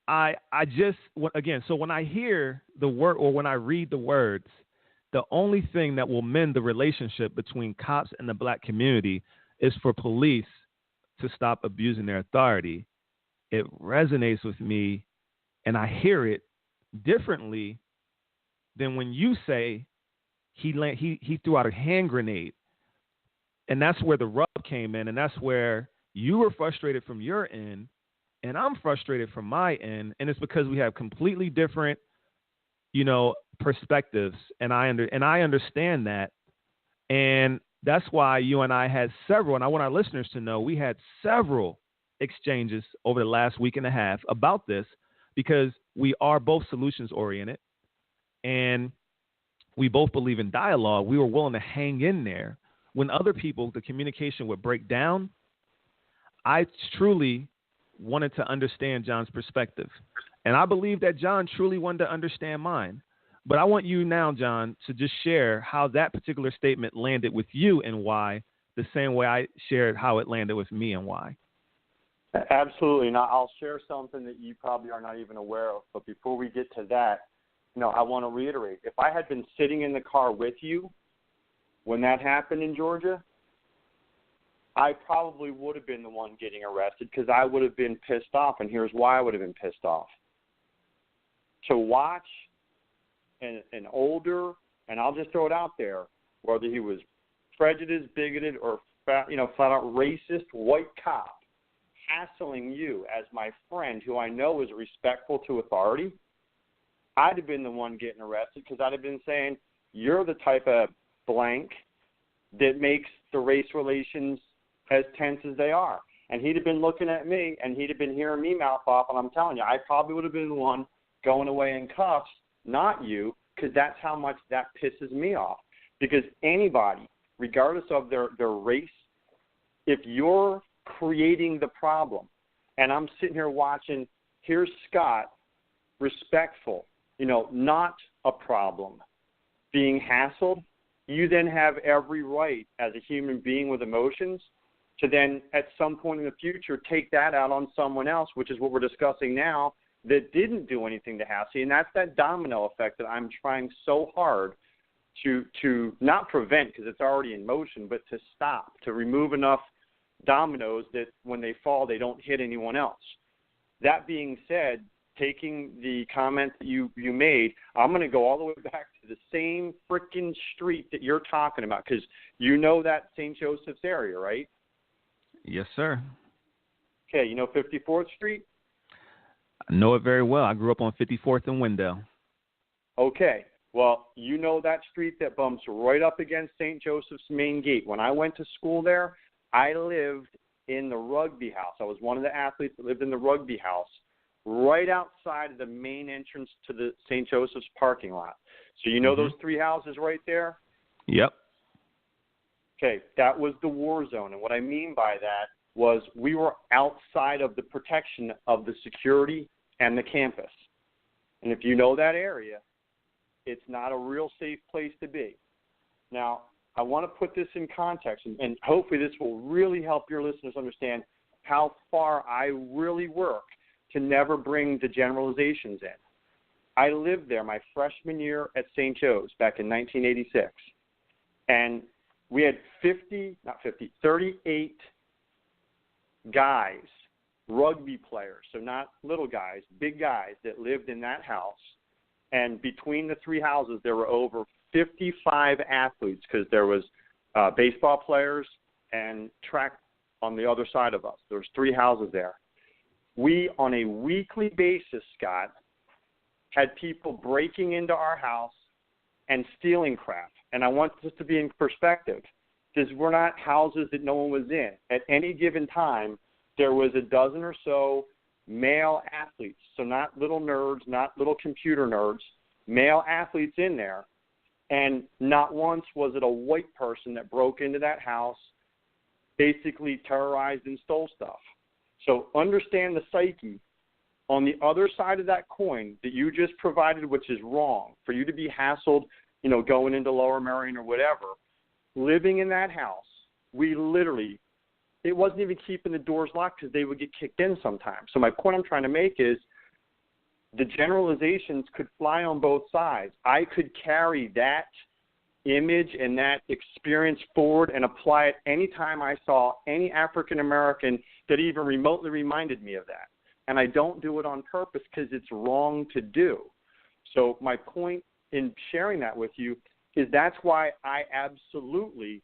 I just, again, so when I hear the word, or when I read the words, the only thing that will mend the relationship between cops and the black community is for police to stop abusing their authority, it resonates with me, and I hear it differently than when you say he threw out a hand grenade. And that's where the rub came in, and that's where you were frustrated from your end, and I'm frustrated from my end, and it's because we have completely different, perspectives, and I understand that, and That's why you and I had several, and I want our listeners to know we had several exchanges over the last week and a half about this, because we are both solutions oriented and we both believe in dialogue. We were willing to hang in there when other people, the communication would break down. I truly wanted to understand John's perspective, and I believe that John truly wanted to understand mine. But I want you now, John, to just share how that particular statement landed with you and why, the same way I shared how it landed with me and why. Absolutely. Now, I'll share something that you probably are not even aware of. But before we get to that, I want to reiterate. If I had been sitting in the car with you when that happened in Georgia, I probably would have been the one getting arrested, because I would have been pissed off. And here's why I would have been pissed off. To watch an older, and I'll just throw it out there, whether he was prejudiced, bigoted, or flat out racist white cop, hassling you as my friend, who I know is respectful to authority, I'd have been the one getting arrested, because I'd have been saying, you're the type of blank that makes the race relations as tense as they are. And he'd have been looking at me, and he'd have been hearing me mouth off, and I'm telling you, I probably would have been the one going away in cuffs, not you, because that's how much that pisses me off. Because anybody, regardless of their race, if you're creating the problem, and I'm sitting here watching, here's Scott, respectful, not a problem, being hassled, you then have every right as a human being with emotions to then at some point in the future take that out on someone else, which is what we're discussing now, that didn't do anything to hassle you. And that's that domino effect that I'm trying so hard to not prevent, because it's already in motion, but to stop, to remove enough dominoes that when they fall, they don't hit anyone else. That being said, taking the comment that you made, I'm going to go all the way back to the same freaking street that you're talking about, because you know that St. Joseph's area, right? Yes, sir. Okay, 54th Street? I know it very well. I grew up on 54th and Wendell. Okay. Well, you know that street that bumps right up against St. Joseph's main gate. When I went to school there, I lived in the rugby house. I was one of the athletes that lived in the rugby house right outside of the main entrance to the St. Joseph's parking lot. So you know those three houses right there? Yep. Okay, that was the war zone. And what I mean by that was we were outside of the protection of the security and the campus. And if you know that area, it's not a real safe place to be. Now, I want to put this in context, and hopefully this will really help your listeners understand how far I really work to never bring the38 in. I lived there my freshman year at St. Joe's back in 1986, and we had 38 guys, rugby players, so not little guys, big guys that lived in that house. And between the three houses, there were over 55 athletes, because there was baseball players and track on the other side of us. There was three houses there. We, on a weekly basis, Scott, had people breaking into our house and stealing crap. And I want this to be in perspective, because we're not houses that no one was in. At any given time, there was a dozen or so male athletes, so not little nerds, not little computer nerds, male athletes in there. And not once was it a white person that broke into that house, basically terrorized and stole stuff. So understand the psyche on the other side of that coin that you just provided, which is wrong. For you to be hassled, going into Lower Merion or whatever, living in that house, we literally, it wasn't even keeping the doors locked because they would get kicked in sometimes. So my point I'm trying to make is the generalizations could fly on both sides. I could carry that image and that experience forward and apply it anytime I saw any African American that even remotely reminded me of that. And I don't do it on purpose because it's wrong to do. So my point in sharing that with you is that's why I absolutely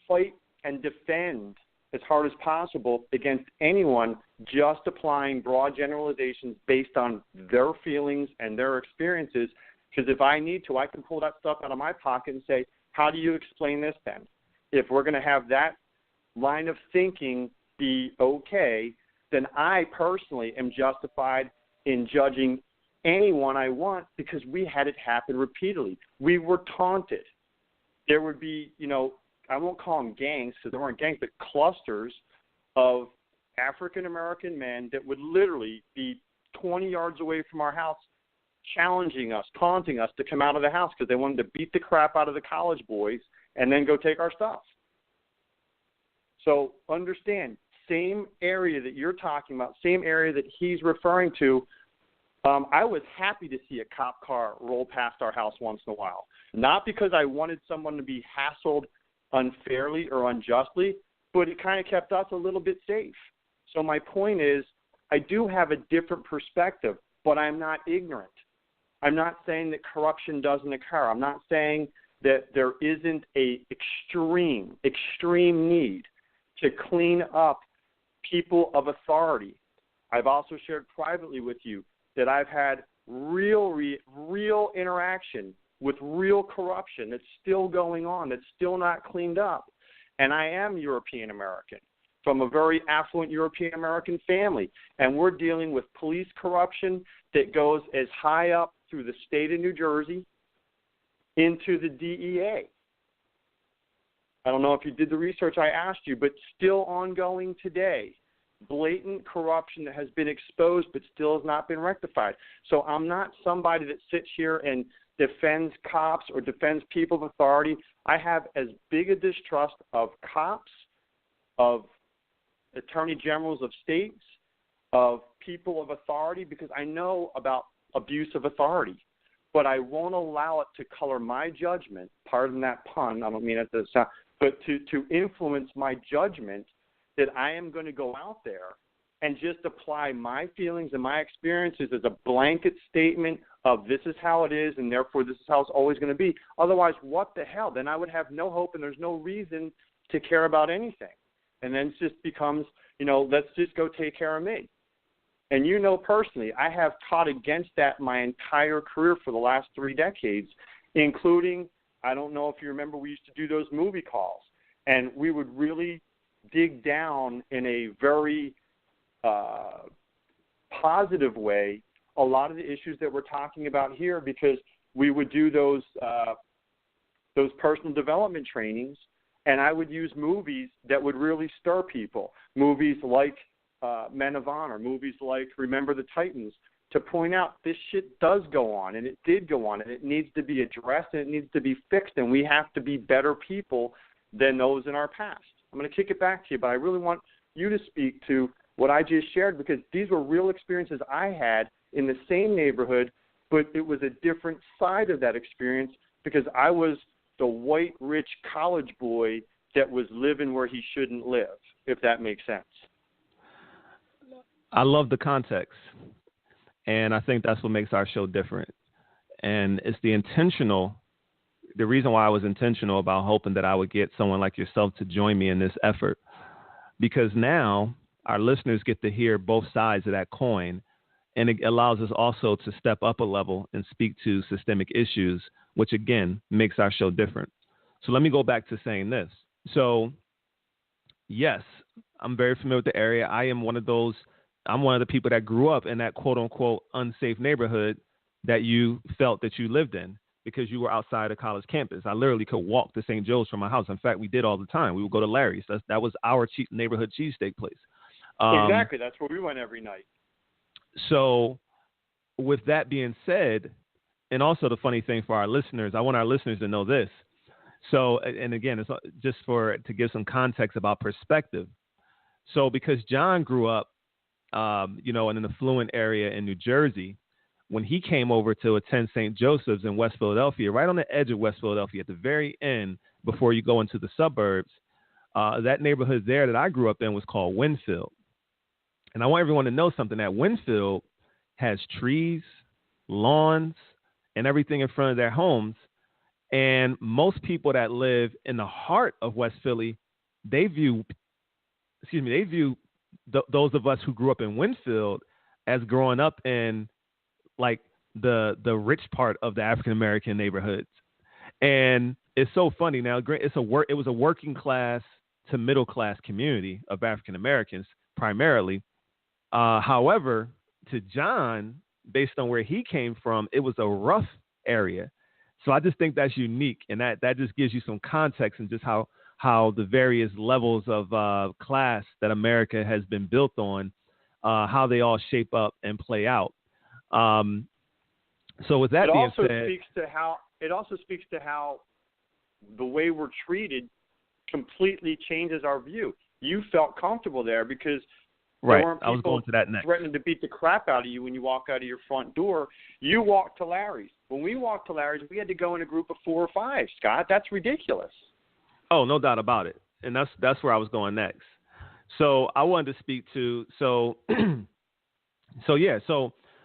fight and defend as hard as possible against anyone just applying broad generalizations based on their feelings and their experiences. Because if I need to, I can pull that stuff out of my pocket and say, how do you explain this then? if we're going to have that line of thinking be okay, then I personally am justified in judging anyone I want because we had it happen repeatedly. We were taunted. There would be, I won't call them gangs because there weren't gangs, but clusters of African-American men that would literally be 20 yards away from our house challenging us, taunting us to come out of the house because they wanted to beat the crap out of the college boys and then go take our stuff. So understand, same area that you're talking about, same area that he's referring to, I was happy to see a cop car roll past our house once in a while. Not because I wanted someone to be hassled unfairly or unjustly, but it kind of kept us a little bit safe. So my point is, I do have a different perspective, but I'm not ignorant. I'm not saying that corruption doesn't occur. I'm not saying that there isn't a extreme need to clean up people of authority. I've also shared privately with you that I've had real interaction with real corruption that's still going on, that's still not cleaned up. And I am European American, from a very affluent European American family, and we're dealing with police corruption that goes as high up through the state of New Jersey into the DEA. I don't know if you did the research I asked you, but still ongoing today. Blatant corruption that has been exposed but still has not been rectified. So I'm not somebody that sits here and defends cops or defends people of authority. I have as big a distrust of cops, of attorney generals of states, of people of authority, because I know about abuse of authority. But I won't allow it to color my judgment, pardon that pun, I don't mean it to sound, but to influence my judgment that I am going to go out there and just apply my feelings and my experiences as a blanket statement of this is how it is and therefore this is how it's always going to be. Otherwise, what the hell? Then I would have no hope and there's no reason to care about anything. And then it just becomes, let's just go take care of me. And personally, I have taught against that my entire career for the last 3 decades, including, I don't know if you remember, we used to do those movie calls. And we would really dig down in a very positive way a lot of the issues that we're talking about here, because we would do those personal development trainings, and I would use movies that would really stir people, movies like Men of Honor, movies like Remember the Titans, to point out this shit does go on, and it did go on, and it needs to be addressed, and it needs to be fixed, and we have to be better people than those in our past. I'm going to kick it back to you, but I really want you to speak to what I just shared, because these were real experiences I had in the same neighborhood, but it was a different side of that experience because I was the white, rich college boy that was living where he shouldn't live, if that makes sense. I love the context, and I think that's what makes our show different. And it's the reason why I was intentional about hoping that I would get someone like yourself to join me in this effort, because now our listeners get to hear both sides of that coin, and it allows us also to step up a level and speak to systemic issues, which again makes our show different. So let me go back to saying this. So yes, I'm very familiar with the area. I'm one of the people that grew up in that quote unquote unsafe neighborhood that you felt that you lived in because you were outside a college campus. I literally could walk to St. Joe's from my house. In fact, we did all the time. We would go to Larry's. That was our neighborhood cheesesteak place. Exactly. That's where we went every night. So with that being said, and also the funny thing for our listeners, I want our listeners to know this. So, and again, it's just to give some context about perspective. So because John grew up, in an affluent area in New Jersey, when he came over to attend St. Joseph's in West Philadelphia, right on the edge of West Philadelphia, at the very end, before you go into the suburbs, that neighborhood there that I grew up in was called Winfield. And I want everyone to know something, that Winfield has trees, lawns, and everything in front of their homes. And most people that live in the heart of West Philly, they view those of us who grew up in Winfield as growing up in like the rich part of the African American neighborhoods. And it's so funny now. It was a working class to middle class community of African Americans primarily. However, to John, based on where he came from, it was a rough area. So I just think that's unique, and that just gives you some context and just how the various levels of class that America has been built on, how they all shape up and play out. So with that being said, it also speaks to how the way we're treated completely changes our view. You felt comfortable there because right. there weren't I was people going to that next. threatening to beat the crap out of you when you walk out of your front door. You walked to Larry's. When we walked to Larry's, we had to go in a group of 4 or 5. Scott, that's ridiculous. Oh, no doubt about it. And that's where I was going next. So I wanted to speak to so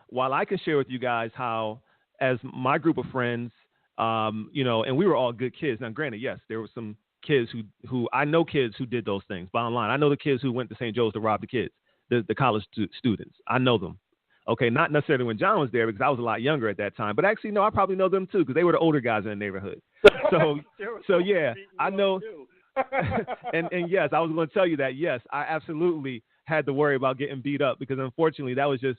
while I can share with you guys how, as my group of friends, and we were all good kids. Now, granted, yes, there were some kids who I know kids who did those things. Bottom line, I know the kids who went to St. Joe's to rob the kids, the college students. I know them. Okay, not necessarily when John was there because I was a lot younger at that time. But actually, no, I probably know them too because they were the older guys in the neighborhood. So yeah, I know. and yes, I was going to tell you that. Yes, I absolutely had to worry about getting beat up because unfortunately that was just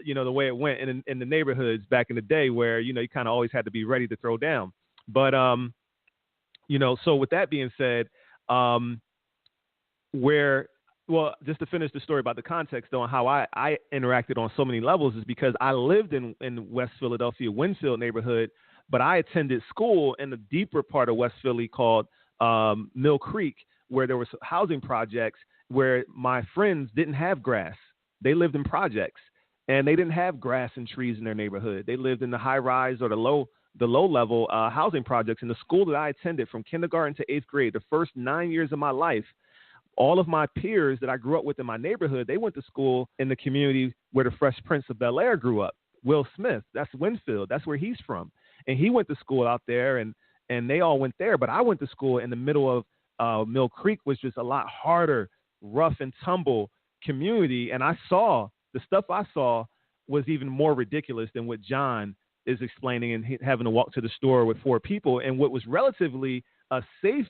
the way it went in the neighborhoods back in the day where you kind of always had to be ready to throw down. But so with that being said, just to finish the story about the context though, and how I interacted on so many levels is because I lived in West Philadelphia, Winfield neighborhood, but I attended school in the deeper part of West Philly called Mill Creek, where there were housing projects where my friends didn't have grass. They lived in projects and they didn't have grass and trees in their neighborhood. They lived in the high rise or the low level housing projects. In the school that I attended from kindergarten to 8th grade, the first 9 years of my life, all of my peers that I grew up with in my neighborhood, they went to school in the community where the Fresh Prince of Bel-Air grew up. Will Smith, that's Winfield. That's where he's from. And he went to school out there and they all went there. But I went to school in the middle of Mill Creek, which was a lot harder, rough and tumble community. And I saw the stuff I saw was even more ridiculous than what John is explaining and having to walk to the store with 4 people and what was relatively a safe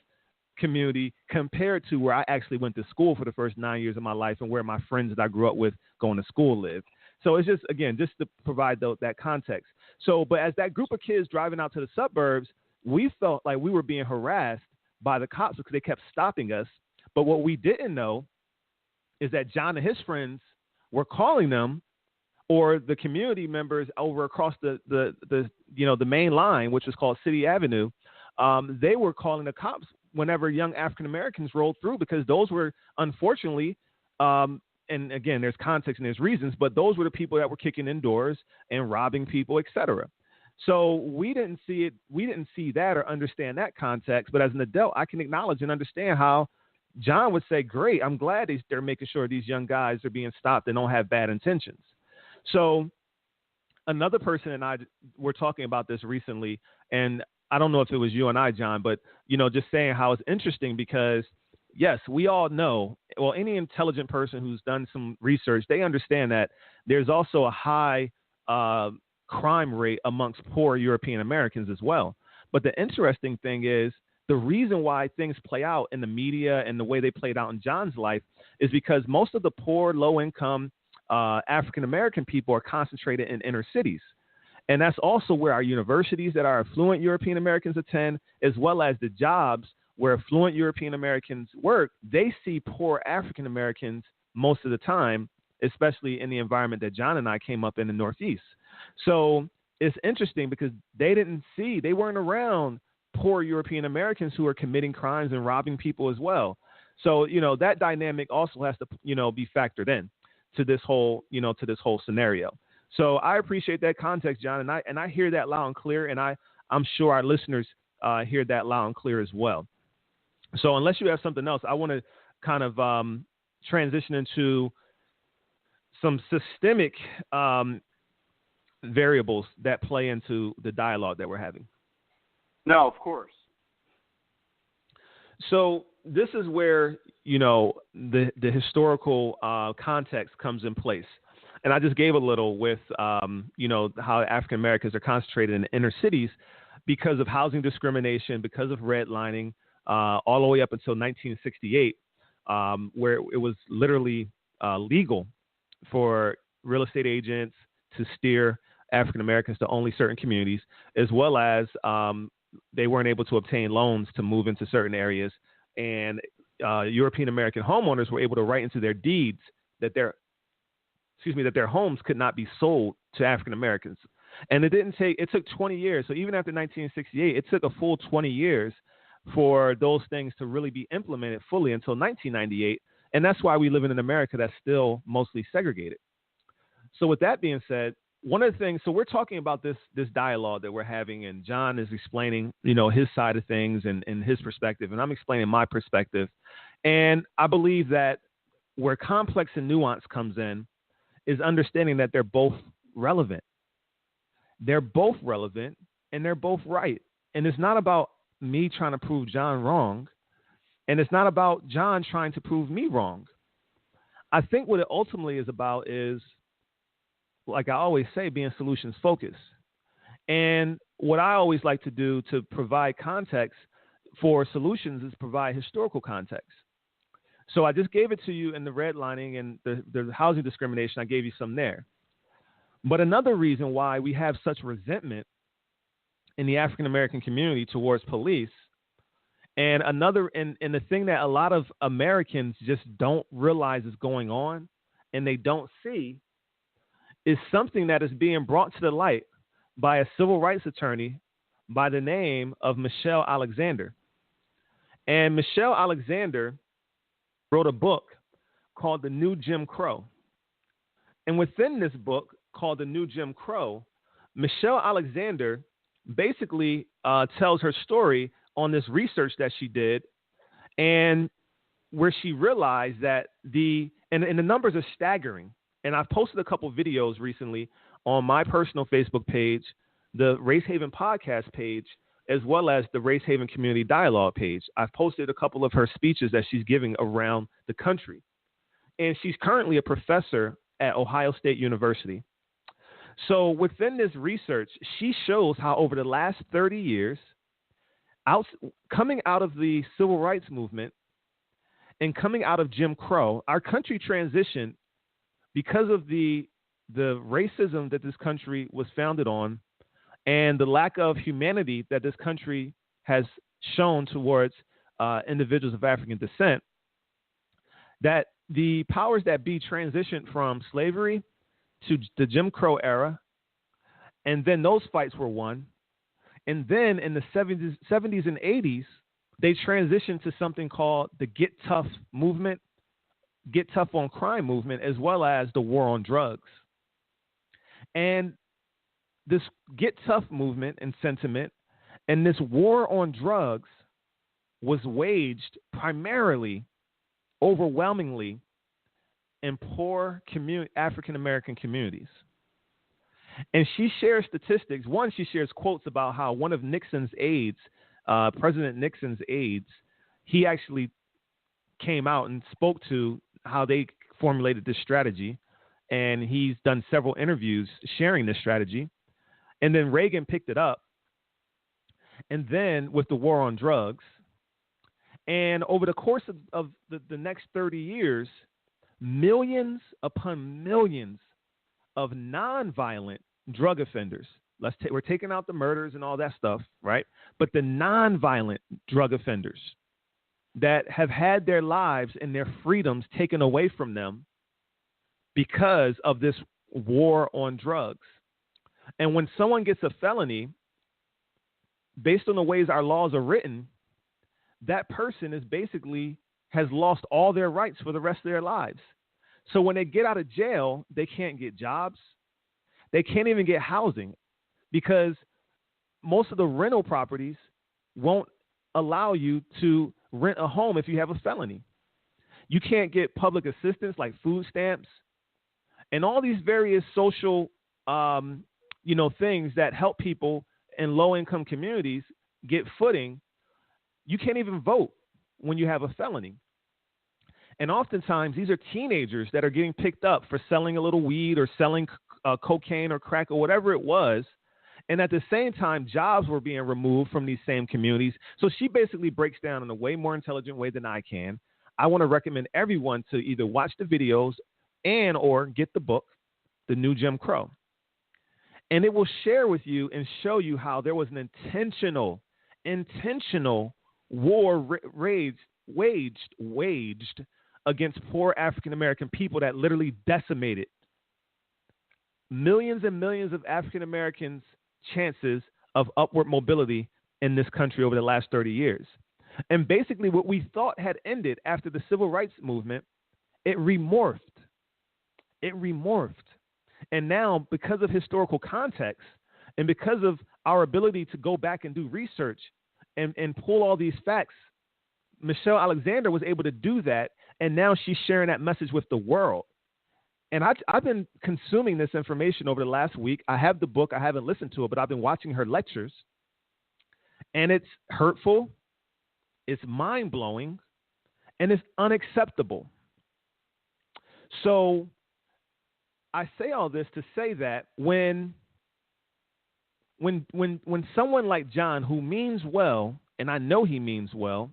community compared to where I actually went to school for the first 9 years of my life and where my friends that I grew up with going to school lived. So it's just, again, just to provide that context. So, but as that group of kids driving out to the suburbs, we felt like we were being harassed by the cops because they kept stopping us. But what we didn't know is that John and his friends were calling them, or the community members over across the main line, which was called City Avenue. They were calling the cops whenever young African Americans rolled through, because those were, unfortunately, and again, there's context and there's reasons, but those were the people that were kicking in doors and robbing people, etc. So we didn't see it. We didn't see that or understand that context. But as an adult, I can acknowledge and understand how John would say, great, I'm glad they're making sure these young guys are being stopped and don't have bad intentions. So another person and I were talking about this recently, and I don't know if it was you and I, John, but, just saying how it's interesting because, yes, we all know, well, any intelligent person who's done some research, they understand that there's also a high crime rate amongst poor European Americans as well. But the interesting thing is the reason why things play out in the media and the way they played out in John's life is because most of the poor, low-income African-American people are concentrated in inner cities. And that's also where our universities that our affluent European Americans attend, as well as the jobs where affluent European Americans work. They see poor African Americans most of the time, especially in the environment that John and I came up in the Northeast. So it's interesting because they weren't around poor European Americans who are committing crimes and robbing people as well. So, that dynamic also has to, be factored in to this whole scenario. So I appreciate that context, John, and I hear that loud and clear, and I'm sure our listeners hear that loud and clear as well. So unless you have something else, I want to kind of transition into some systemic variables that play into the dialogue that we're having. No, of course. So this is where, the historical context comes in place. And I just gave a little with, how African Americans are concentrated in the inner cities because of housing discrimination, because of redlining, all the way up until 1968, where it was literally legal for real estate agents to steer African Americans to only certain communities, as well as they weren't able to obtain loans to move into certain areas. And European American homeowners were able to write into their deeds that their homes could not be sold to African Americans. And it took 20 years. So even after 1968, it took a full 20 years for those things to really be implemented fully until 1998. And that's why we live in an America that's still mostly segregated. So with that being said, one of the things, so we're talking about this dialogue that we're having, and John is explaining, his side of things and his perspective, and I'm explaining my perspective. And I believe that where complex and nuance comes in is understanding that they're both relevant. They're both relevant and they're both right. And it's not about me trying to prove John wrong, and it's not about John trying to prove me wrong. I think what it ultimately is about is, like I always say, being solutions focused. And what I always like to do to provide context for solutions is provide historical context. So I just gave it to you in the redlining and the housing discrimination. I gave you some there. But another reason why we have such resentment in the African American community towards police, and the thing that a lot of Americans just don't realize is going on and they don't see, is something that is being brought to the light by a civil rights attorney by the name of Michelle Alexander. And Michelle Alexander wrote a book called The New Jim Crow. And within this book called The New Jim Crow, Michelle Alexander basically tells her story on this research that she did, and where she realized that the numbers are staggering. And I've posted a couple videos recently on my personal Facebook page, the Race Haven Podcast page, as well as the Race Haven Community Dialogue page. I've posted a couple of her speeches that she's giving around the country. And she's currently a professor at Ohio State University. So within this research, she shows how over the last 30 years, coming out of the civil rights movement and coming out of Jim Crow, our country transitioned because of the racism that this country was founded on and the lack of humanity that this country has shown towards individuals of African descent, that the powers that be transitioned from slavery to the Jim Crow era, and then those fights were won. And then in the 70s and 80s, they transitioned to something called the Get Tough movement, Get Tough on Crime movement, as well as the war on drugs. And this Get Tough movement and sentiment and this war on drugs was waged primarily, overwhelmingly, in poor African-American communities. And she shares statistics. One, she shares quotes about how one of Nixon's aides, President Nixon's aides, he actually came out and spoke to how they formulated this strategy. And he's done several interviews sharing this strategy. And then Reagan picked it up. And then with the war on drugs. And over the course of the next 30 years, millions upon millions of nonviolent drug offenders. We're taking out the murders and all that stuff, right? But the nonviolent drug offenders that have had their lives and their freedoms taken away from them because of this war on drugs. And when someone gets a felony, based on the ways our laws are written, that person is basically has lost all their rights for the rest of their lives. So when they get out of jail, they can't get jobs. They can't even get housing because most of the rental properties won't allow you to rent a home if you have a felony. You can't get public assistance like food stamps and all these various social, things that help people in low-income communities get footing. You can't even vote when you have a felony. And oftentimes, these are teenagers that are getting picked up for selling a little weed or selling cocaine or crack or whatever it was. And at the same time, jobs were being removed from these same communities. So she basically breaks down in a way more intelligent way than I can. I want to recommend everyone to either watch the videos and or get the book, The New Jim Crow. And it will share with you and show you how there was an intentional war waged against poor African-American people that literally decimated millions and millions of African-Americans' chances of upward mobility in this country over the last 30 years. And basically what we thought had ended after the civil rights movement, it remorphed. And now, because of historical context and because of our ability to go back and do research and pull all these facts, Michelle Alexander was able to do that, and now she's sharing that message with the world. And I've been consuming this information over the last week. I have the book. I haven't listened to it, but I've been watching her lectures. And it's hurtful, it's mind-blowing, and it's unacceptable. So I say all this to say that when someone like John, who means well, and I know he means well,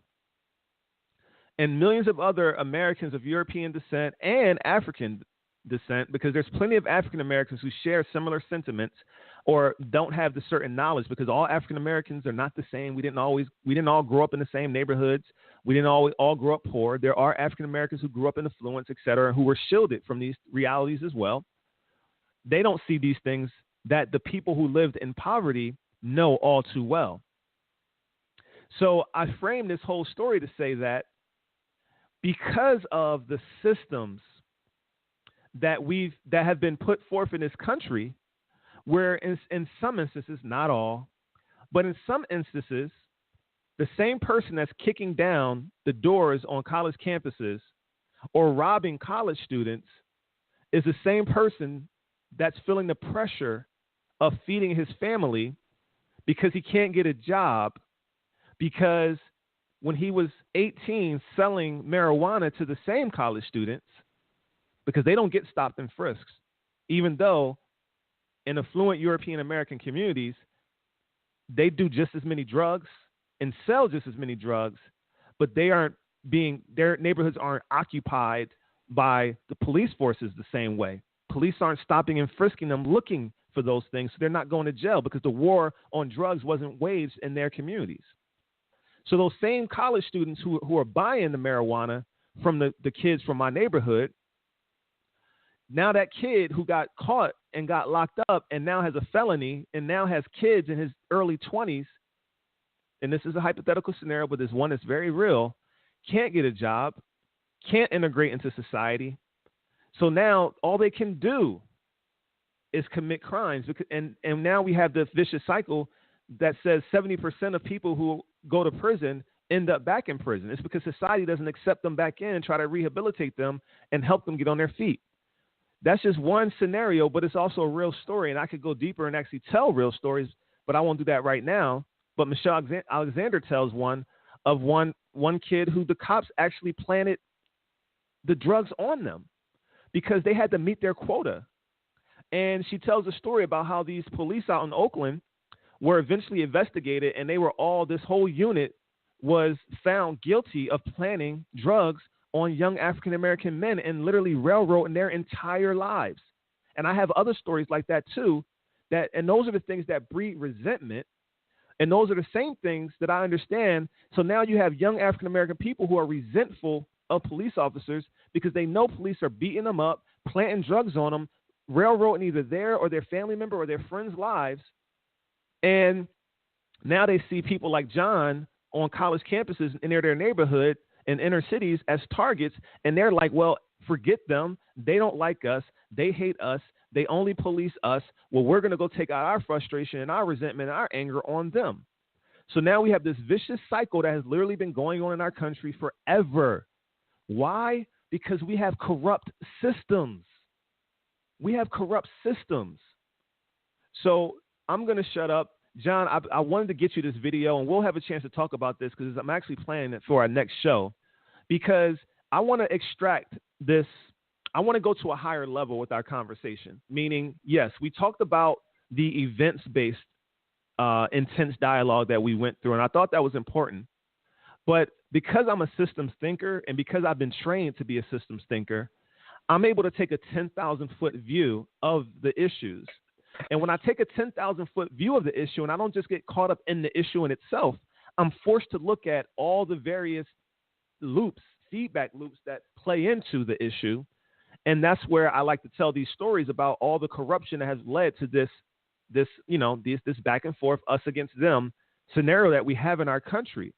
and millions of other Americans of European descent and African descent, because there's plenty of African Americans who share similar sentiments or don't have the certain knowledge, because all African Americans are not the same. We didn't all grow up in the same neighborhoods. We didn't all grow up poor. There are African Americans who grew up in affluence, et cetera, who were shielded from these realities as well. They don't see these things that the people who lived in poverty know all too well. So I frame this whole story to say that because of the systems that have been put forth in this country, where in some instances, not all, but in some instances, the same person that's kicking down the doors on college campuses or robbing college students is the same person that's feeling the pressure of feeding his family because he can't get a job, because when he was 18 selling marijuana to the same college students, because they don't get stopped and frisks, even though in affluent European American communities, they do just as many drugs and sell just as many drugs, but their neighborhoods aren't occupied by the police forces the same way. Police aren't stopping and frisking them looking for those things, so they're not going to jail because the war on drugs wasn't waged in their communities. So those same college students who are buying the marijuana from the kids from my neighborhood, now that kid who got caught and got locked up and now has a felony and now has kids in his early 20s, and this is a hypothetical scenario, but there's one that's very real, can't get a job, can't integrate into society. So now all they can do is commit crimes. And now we have this vicious cycle that says 70% of people who go to prison end up back in prison. It's because society doesn't accept them back in, try to rehabilitate them and help them get on their feet. That's just one scenario, but it's also a real story. And I could go deeper and actually tell real stories, but I won't do that right now. But Michelle Alexander tells one kid who the cops actually planted the drugs on them because they had to meet their quota. And she tells a story about how these police out in Oakland were eventually investigated, and this whole unit was found guilty of planting drugs on young African-American men and literally railroading their entire lives. And I have other stories like that too, and those are the things that breed resentment. And those are the same things that I understand. So now you have young African-American people who are resentful of police officers because they know police are beating them up, planting drugs on them, railroading either their or their family member or their friends' lives. And now they see people like John on college campuses in their neighborhood in inner cities as targets, and they're like, well, forget them. They don't like us. They hate us. They only police us. Well, we're going to go take out our frustration and our resentment and our anger on them. So now we have this vicious cycle that has literally been going on in our country forever. Why? Because we have corrupt systems. We have corrupt systems. So I'm going to shut up. John, I wanted to get you this video, and we'll have a chance to talk about this because I'm actually planning it for our next show, because I want to extract this. I want to go to a higher level with our conversation, meaning, yes, we talked about the events-based intense dialogue that we went through, and I thought that was important. But because I'm a systems thinker and because I've been trained to be a systems thinker, I'm able to take a 10,000-foot view of the issues. And when I take a 10,000-foot view of the issue, and I don't just get caught up in the issue in itself, I'm forced to look at all the various loops, feedback loops that play into the issue. And that's where I like to tell these stories about all the corruption that has led to this back and forth, us against them scenario that we have in our country.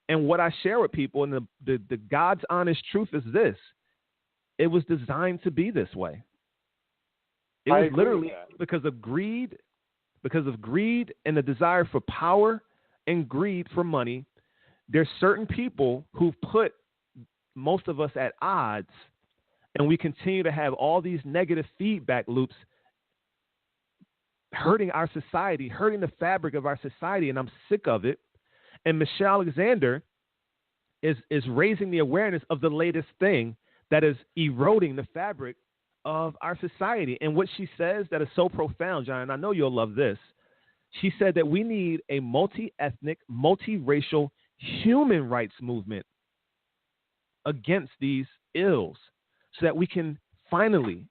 And what I share with people, and the God's honest truth is this: it was designed to be this way. It was literally because of greed and the desire for power and greed for money. There's certain people who've put most of us at odds, and we continue to have all these negative feedback loops hurting our society, hurting the fabric of our society, and I'm sick of it. And Michelle Alexander is raising the awareness of the latest thing that is eroding the fabric of our society. And what she says that is so profound, John, and I know you'll love this, she said that we need a multi-ethnic, multiracial human rights movement against these ills so that we can finally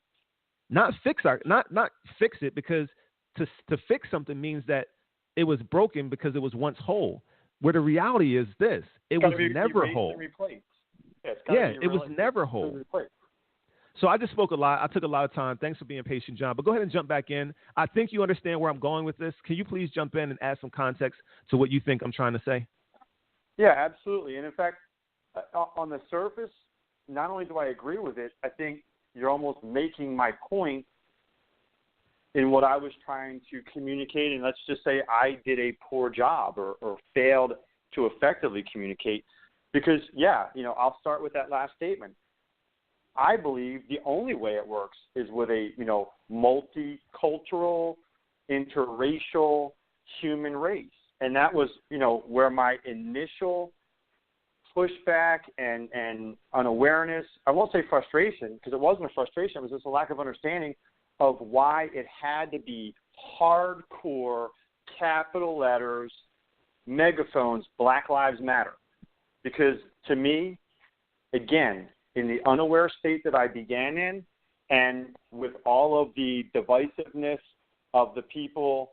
not fix it, because to fix something means that it was broken because it was once whole. Where the reality is this: it was never whole. It was never whole. So I just spoke a lot. I took a lot of time. Thanks for being patient, John. But go ahead and jump back in. I think you understand where I'm going with this. Can you please jump in and add some context to what you think I'm trying to say? Yeah, absolutely. And in fact, on the surface, not only do I agree with it, I think you're almost making my point in what I was trying to communicate. And let's just say I did a poor job or failed to effectively communicate. Because, I'll start with that last statement. I believe the only way it works is with a, multicultural, interracial human race. And that was, where my initial pushback and unawareness, I won't say frustration, because it wasn't a frustration, it was just a lack of understanding of why it had to be hardcore, capital letters, megaphones, Black Lives Matter. Because to me, again, in the unaware state that I began in, and with all of the divisiveness of the people,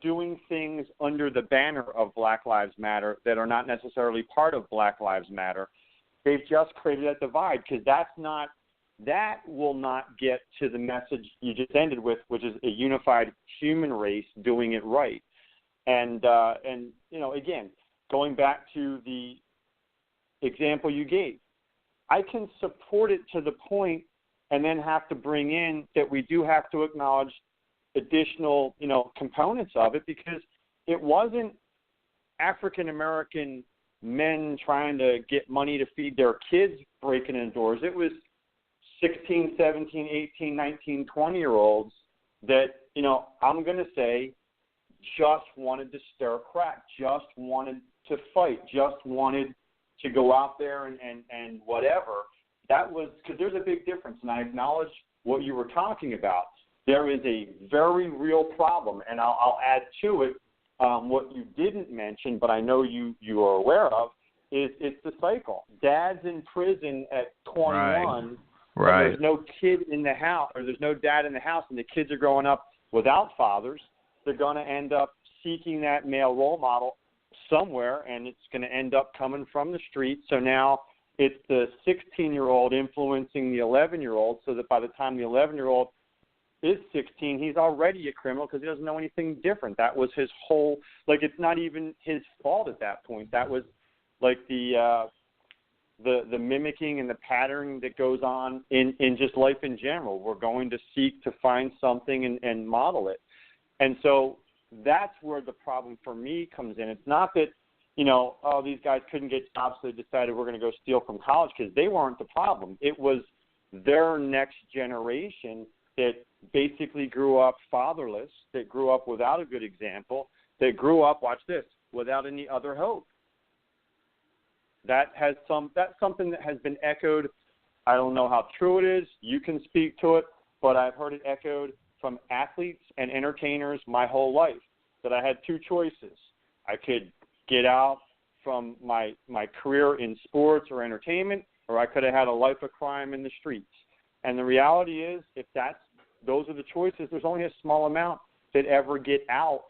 doing things under the banner of Black Lives Matter that are not necessarily part of Black Lives Matter, they've just created that divide, because that will not get to the message you just ended with, which is a unified human race doing it right. And again, going back to the example you gave, I can support it to the point and then have to bring in that we do have to acknowledge additional, components of it, because it wasn't African-American men trying to get money to feed their kids breaking in doors. It was 16, 17, 18, 19, 20-year-olds that, I'm going to say just wanted to stir crap, just wanted to fight, just wanted to go out there and whatever. That was because there's a big difference, and I acknowledge what you were talking about. There is a very real problem, and I'll add to it what you didn't mention, but I know you are aware of, is it's the cycle. Dad's in prison at 21. Right. There's no kid in the house, or there's no dad in the house, and the kids are growing up without fathers. They're going to end up seeking that male role model somewhere, and it's going to end up coming from the street. So now it's the 16-year-old influencing the 11-year-old, so that by the time the 11-year-old is 16, he's already a criminal because he doesn't know anything different. That was his whole, it's not even his fault at that point. That was the mimicking and the patterning that goes on in just life in general. We're going to seek to find something and model it. And so that's where the problem for me comes in. It's not that, these guys couldn't get jobs, so they decided we're going to go steal from college, because they weren't the problem. It was their next generation that basically grew up fatherless, that grew up without a good example, that grew up, watch this, without any other hope. That's something that has been echoed. I don't know how true it is. You can speak to it, but I've heard it echoed from athletes and entertainers my whole life. that I had two choices. I could get out from my career in sports or entertainment, or I could have had a life of crime in the streets. And the reality is, if those are the choices, there's only a small amount that ever get out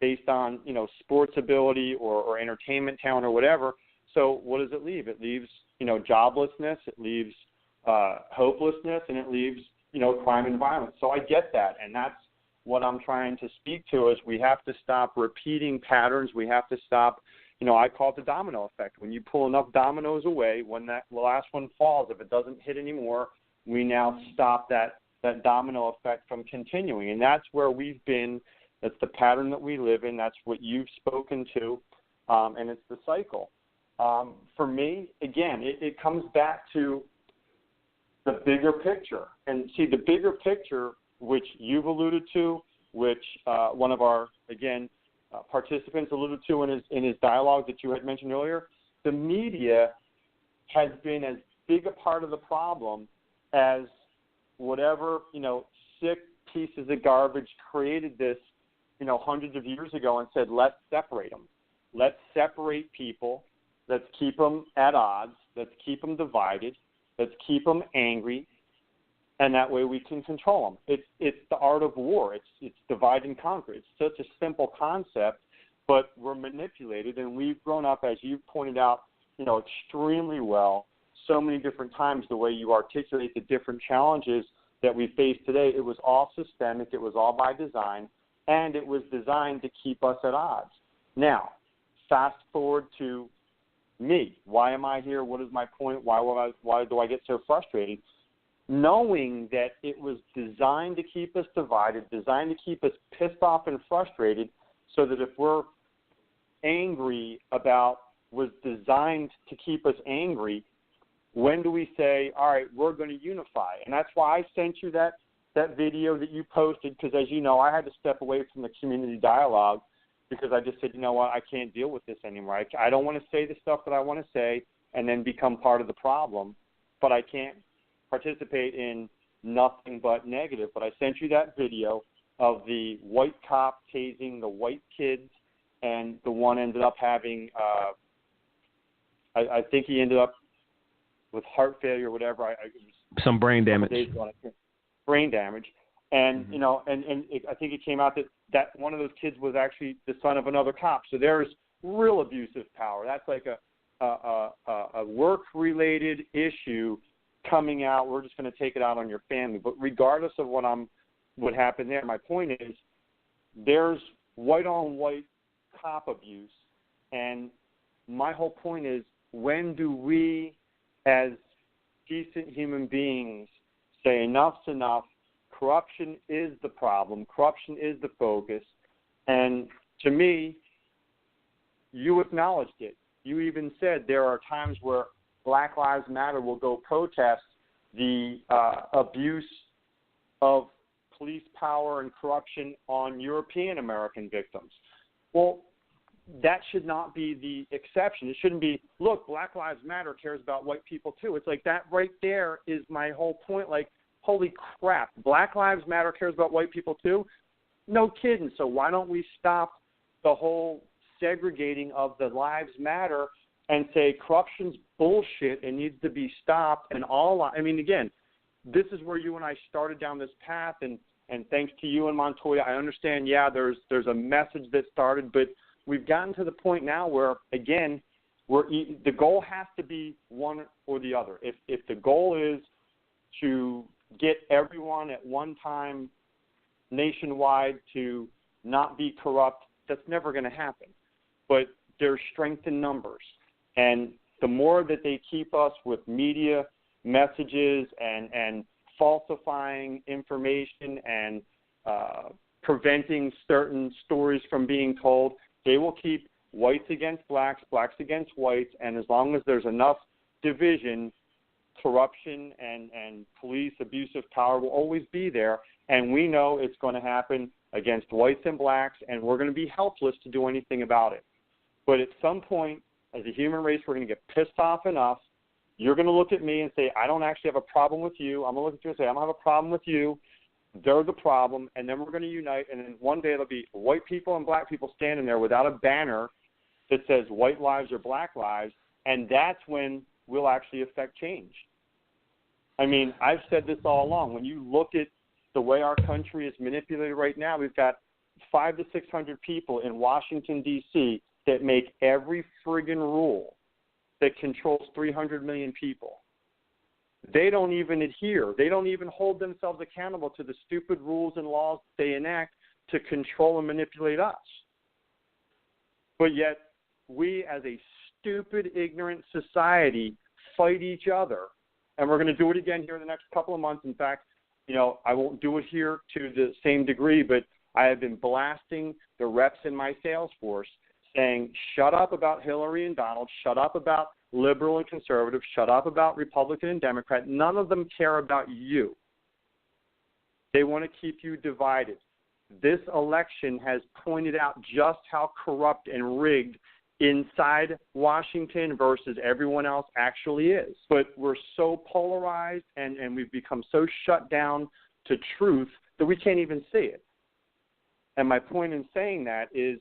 based on, sports ability or entertainment talent or whatever. So what does it leave? It leaves, joblessness, it leaves hopelessness, and it leaves, crime and violence. So I get that, and that's what I'm trying to speak to is we have to stop repeating patterns. We have to stop, I call it the domino effect. When you pull enough dominoes away, when that last one falls, if it doesn't hit anymore, we now stop that domino effect from continuing. And that's where we've been. That's the pattern that we live in. That's what you've spoken to, and it's the cycle. For me, again, it comes back to the bigger picture. And see, the bigger picture, which you've alluded to, which one of our, participants alluded to in his dialogue that you had mentioned earlier, the media has been as big a part of the problem as whatever, sick pieces of garbage created this, hundreds of years ago and said, let's separate them. Let's separate people. Let's keep them at odds. Let's keep them divided. Let's keep them angry. And that way we can control them. It's the art of war. It's divide and conquer. It's such a simple concept, but we're manipulated, and we've grown up, as you pointed out, extremely well, so many different times, the way you articulate the different challenges that we face today. It was all systemic. It was all by design, and it was designed to keep us at odds. Now, fast forward to me. Why am I here? What is my point? Why do I get so frustrated? Knowing that it was designed to keep us divided, designed to keep us pissed off and frustrated, so that if we're angry about was designed to keep us angry, when do we say, all right, we're going to unify? And that's why I sent you that video that you posted, because as you know, I had to step away from the community dialogue because I just said, you know what, I can't deal with this anymore. I don't want to say the stuff that I want to say and then become part of the problem, but I can't participate in nothing but negative. But I sent you that video of the white cop tasing the white kids, and the one ended up having, I think he ended up with heart failure or whatever. Some brain damage. Brain damage. And, I think it came out that one of those kids was actually the son of another cop. So there's real abusive power. That's like a work-related issue coming out. We're just going to take it out on your family. But regardless of what happened there, my point is there's white-on-white cop abuse. And my whole point is, when do we as decent human beings say enough's enough? Corruption is the problem. Corruption is the focus. And to me, you acknowledged it. You even said there are times where Black Lives Matter will go protest the abuse of police power and corruption on European American victims. Well, that should not be the exception. It shouldn't be, look, Black Lives Matter cares about white people too. It's like that right there is my whole point. Like, holy crap, Black Lives Matter cares about white people too? No kidding. So why don't we stop the whole segregating of the lives matter and say corruption's bullshit and needs to be stopped? And again, this is where you and I started down this path, and thanks to you and Montoya, I understand, there's a message that started, but we've gotten to the point now where, again, the goal has to be one or the other. If the goal is to get everyone at one time nationwide to not be corrupt, that's never going to happen. But there's strength in numbers. And the more that they keep us with media messages and falsifying information and preventing certain stories from being told, they will keep whites against blacks, blacks against whites, and as long as there's enough division, corruption and police abusive power will always be there, and we know it's going to happen against whites and blacks, and we're going to be helpless to do anything about it. But at some point, as a human race, we're going to get pissed off enough. You're going to look at me and say, I don't actually have a problem with you. I'm going to look at you and say, I don't have a problem with you. they're the problem, and then we're going to unite, and then one day it'll be white people and black people standing there without a banner that says white lives or black lives, and that's when we'll actually affect change. I mean, I've said this all along. When you look at the way our country is manipulated right now, we've got 500 to 600 people in Washington, D.C. that make every friggin' rule that controls 300 million people. They don't even adhere. They don't even hold themselves accountable to the stupid rules and laws they enact to control and manipulate us. But yet, we as a stupid, ignorant society fight each other. And we're going to do it again here in the next couple of months. In fact, I won't do it here to the same degree, but I have been blasting the reps in my sales force saying, shut up about Hillary and Donald, shut up about liberal and conservative, shut up about Republican and Democrat. None of them care about you. They want to keep you divided. This election has pointed out just how corrupt and rigged inside Washington versus everyone else actually is. But we're so polarized and we've become so shut down to truth that we can't even see it. And my point in saying that is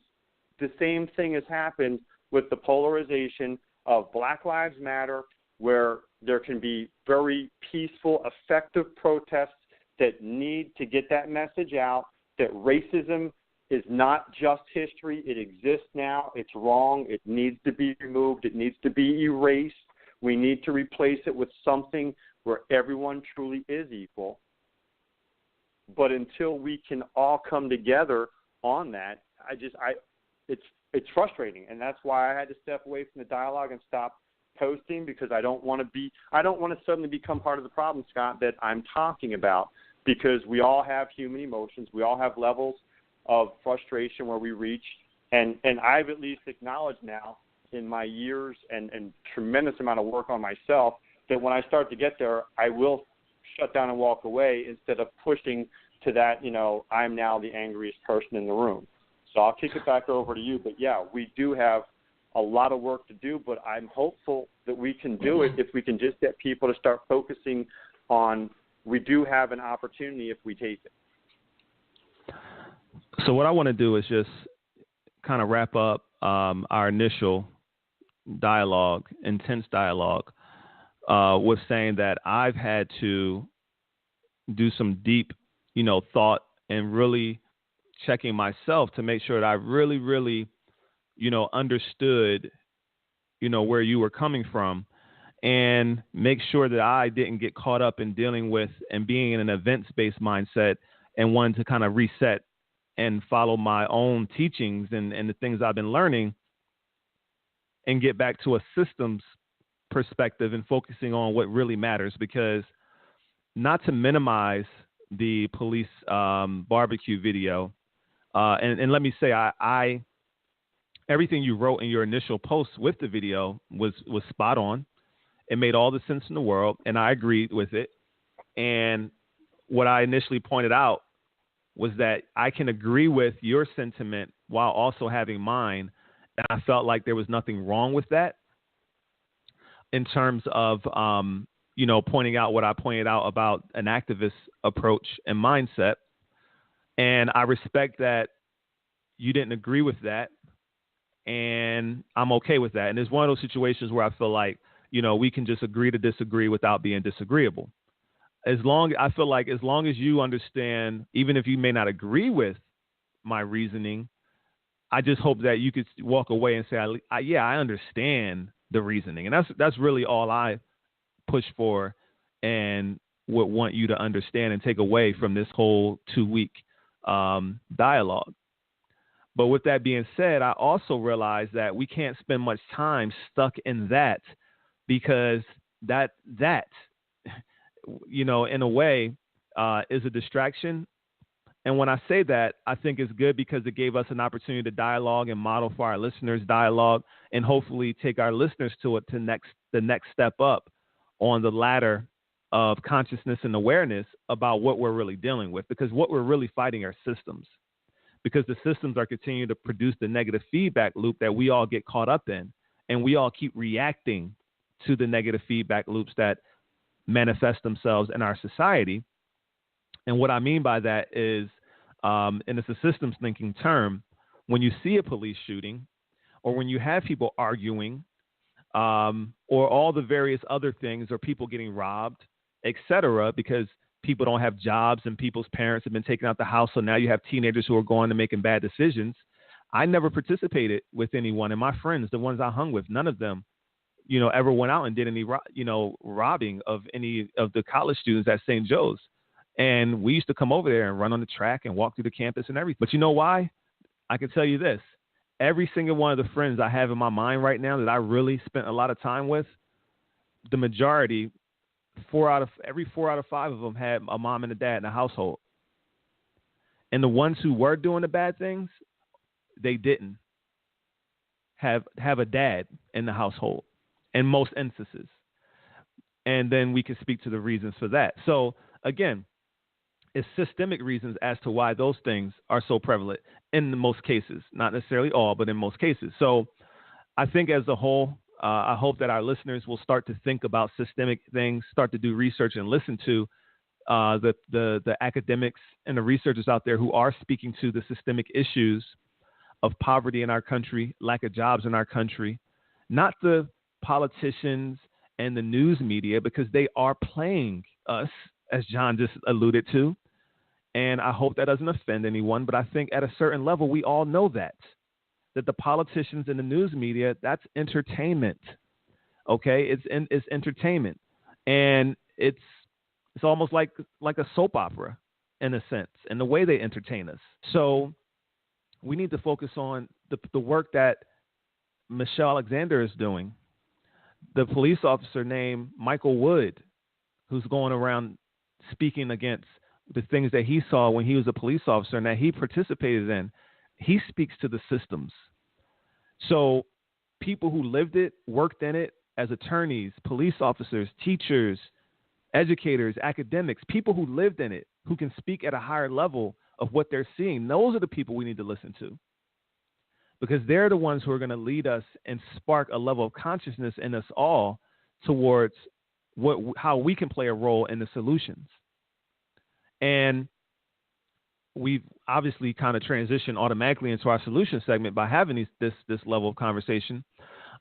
the same thing has happened with the polarization of Black Lives Matter, where there can be very peaceful, effective protests that need to get that message out, that racism is not just history. It exists now. It's wrong. It needs to be removed. It needs to be erased. We need to replace it with something where everyone truly is equal. But until we can all come together on that, it's frustrating, and that's why I had to step away from the dialogue and stop posting, because I don't want to suddenly become part of the problem, Scott, that I'm talking about, because we all have human emotions. We all have levels of frustration where we reach, and I've at least acknowledged now in my years and tremendous amount of work on myself that when I start to get there, I will shut down and walk away instead of pushing to that, I'm now the angriest person in the room. So I'll kick it back over to you. But, yeah, we do have a lot of work to do, but I'm hopeful that we can do it if we can just get people to start focusing on we do have an opportunity if we take it. So what I want to do is just kind of wrap up our initial dialogue, intense dialogue, with saying that I've had to do some deep, thought and really checking myself to make sure that I really, really, understood, where you were coming from, and make sure that I didn't get caught up in dealing with and being in an events-based mindset and wanting to kind of reset and follow my own teachings and the things I've been learning and get back to a systems perspective and focusing on what really matters. Because not to minimize the police barbecue video, and let me say, I everything you wrote in your initial post with the video was spot on. It made all the sense in the world, and I agreed with it. And what I initially pointed out was that I can agree with your sentiment while also having mine, and I felt like there was nothing wrong with that in terms of, pointing out what I pointed out about an activist approach and mindset. And I respect that you didn't agree with that, and I'm okay with that. And it's one of those situations where I feel like, we can just agree to disagree without being disagreeable. I feel like as long as you understand, even if you may not agree with my reasoning, I just hope that you could walk away and say, I understand the reasoning. And that's really all I push for and would want you to understand and take away from this whole 2-week dialogue. But with that being said, I also realize that we can't spend much time stuck in that, because that in a way is a distraction. And when I say that, I think it's good because it gave us an opportunity to dialogue and model for our listeners dialogue, and hopefully take our listeners to the next step up on the ladder of consciousness and awareness about what we're really dealing with, because what we're really fighting are systems, because the systems are continuing to produce the negative feedback loop that we all get caught up in, and we all keep reacting to the negative feedback loops that manifest themselves in our society. And what I mean by that is, and it's a systems thinking term, when you see a police shooting or when you have people arguing or all the various other things, or people getting robbed, et cetera, because people don't have jobs and people's parents have been taken out the house. So now you have teenagers who are going and making bad decisions. I never participated with anyone, and my friends, the ones I hung with, none of them, ever went out and did any, robbing of any of the college students at St. Joe's. And we used to come over there and run on the track and walk through the campus and everything. But you know why? I can tell you this. Every single one of the friends I have in my mind right now that I really spent a lot of time with, the majority, every 4 out of 5 of them had a mom and a dad in the household. And the ones who were doing the bad things, they didn't have a dad in the household in most instances. And then we can speak to the reasons for that. So again, it's systemic reasons as to why those things are so prevalent in most cases, not necessarily all, but in most cases. So I think as a whole, I hope that our listeners will start to think about systemic things, start to do research and listen to the academics and the researchers out there who are speaking to the systemic issues of poverty in our country, lack of jobs in our country, not the politicians and the news media, because they are playing us, as John just alluded to. And I hope that doesn't offend anyone, but I think at a certain level, we all know that the politicians and the news media, that's entertainment. Okay. It's entertainment. And it's almost like a soap opera in a sense, in the way they entertain us. So we need to focus on the work that Michelle Alexander is doing. The police officer named Michael Wood, who's going around speaking against the things that he saw when he was a police officer and that he participated in, he speaks to the systems. So people who lived it, worked in it as attorneys, police officers, teachers, educators, academics, people who lived in it, who can speak at a higher level of what they're seeing, those are the people we need to listen to, because they're the ones who are going to lead us and spark a level of consciousness in us all towards how we can play a role in the solutions. And we've obviously kind of transitioned automatically into our solution segment by having this level of conversation.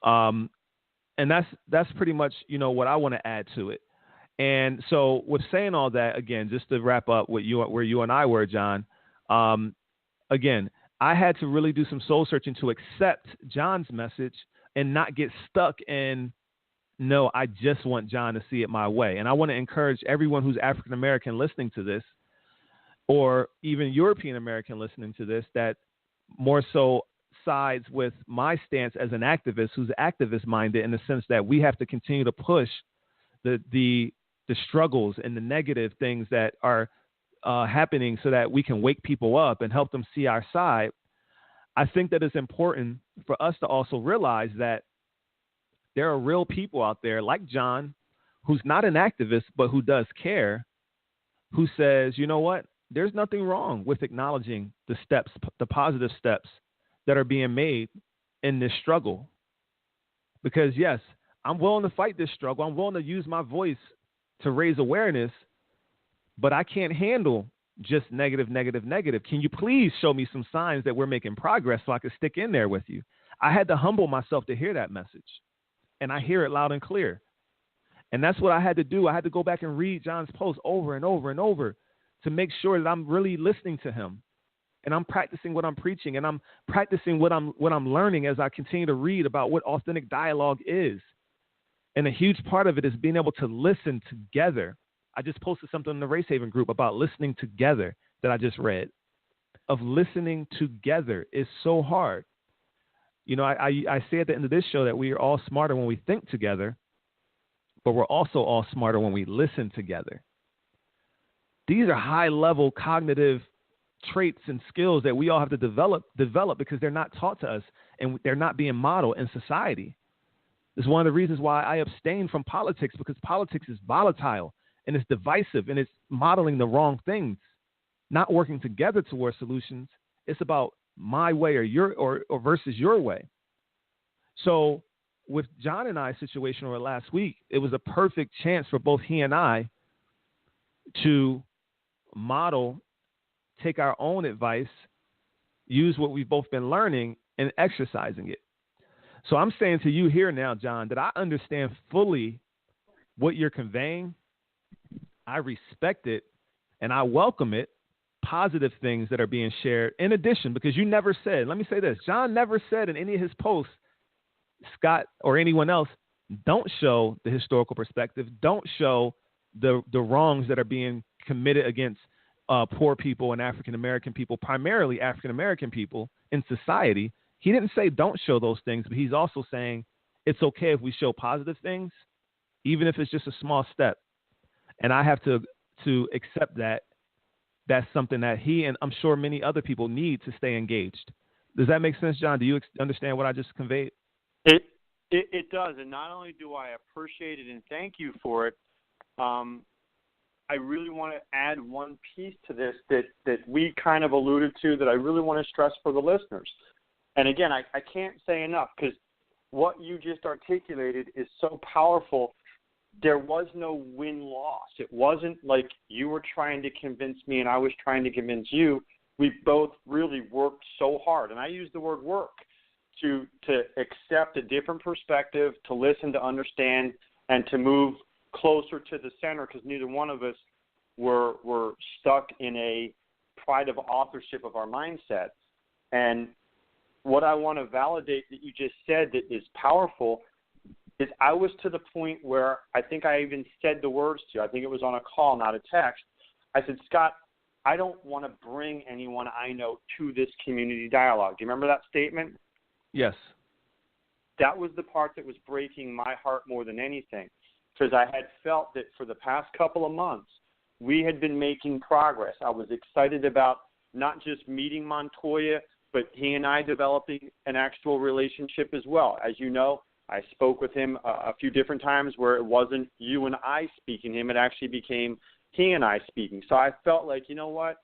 And that's pretty much, what I want to add to it. And so with saying all that, again, just to wrap up where you and I were, John, again, I had to really do some soul searching to accept John's message and not get stuck in, no, I just want John to see it my way. And I want to encourage everyone who's African-American listening to this, or even European-American listening to this, that more so sides with my stance as an activist who's activist-minded, in the sense that we have to continue to push the struggles and the negative things that are happening so that we can wake people up and help them see our side. I think that it's important for us to also realize that there are real people out there like John, who's not an activist, but who does care, who says, you know what, there's nothing wrong with acknowledging the steps, the positive steps that are being made in this struggle. Because yes, I'm willing to fight this struggle. I'm willing to use my voice to raise awareness, but I can't handle just negative. Can you please show me some signs that we're making progress so I can stick in there with you? I had to humble myself to hear that message, and I hear it loud and clear. And that's what I had to do. I had to go back and read John's post over and over and over to make sure that I'm really listening to him, and I'm practicing what I'm preaching, and I'm practicing what I'm learning as I continue to read about what authentic dialogue is. And a huge part of it is being able to listen together. I just posted something in the Race Haven group about listening together that I just read. Of listening together is so hard. I say at the end of this show that we are all smarter when we think together, but we're also all smarter when we listen together. These are high-level cognitive traits and skills that we all have to develop because they're not taught to us and they're not being modeled in society. It's one of the reasons why I abstain from politics, because politics is volatile and it's divisive and it's modeling the wrong things, not working together towards solutions. It's about my way or versus your way. So with John and I's situation over last week, it was a perfect chance for both he and I to model, take our own advice, use what we've both been learning and exercising it. So I'm saying to you here now, John, that I understand fully what you're conveying. I respect it and I welcome it, positive things that are being shared in addition, because you never said, let me say this, John never said in any of his posts, Scott or anyone else, don't show the historical perspective, don't show the wrongs that are being committed against poor people and African-American people, primarily African-American people in society. He didn't say don't show those things, but he's also saying it's okay if we show positive things, even if it's just a small step. And I have to accept that that's something that he and I'm sure many other people need to stay engaged. Does that make sense, John? Do you understand what I just conveyed? It does. And not only do I appreciate it and thank you for it, I really want to add one piece to this that we kind of alluded to that I really want to stress for the listeners. And again, I can't say enough because what you just articulated is so powerful. There was no win-loss. It wasn't like you were trying to convince me and I was trying to convince you. We both really worked so hard, and I use the word work, to accept a different perspective, to listen, to understand, and to move closer to the center, because neither one of us were stuck in a pride of authorship of our mindset. And what I want to validate that you just said that is powerful is I was to the point where I think I even said the words to you. I think it was on a call, not a text. I said, Scott, I don't want to bring anyone I know to this community dialogue. Do you remember that statement? Yes. That was the part that was breaking my heart more than anything, because I had felt that for the past couple of months, we had been making progress. I was excited about not just meeting Montoya, but he and I developing an actual relationship as well. As you know, I spoke with him a few different times where it wasn't you and I speaking to him. It actually became he and I speaking. So I felt like, you know what?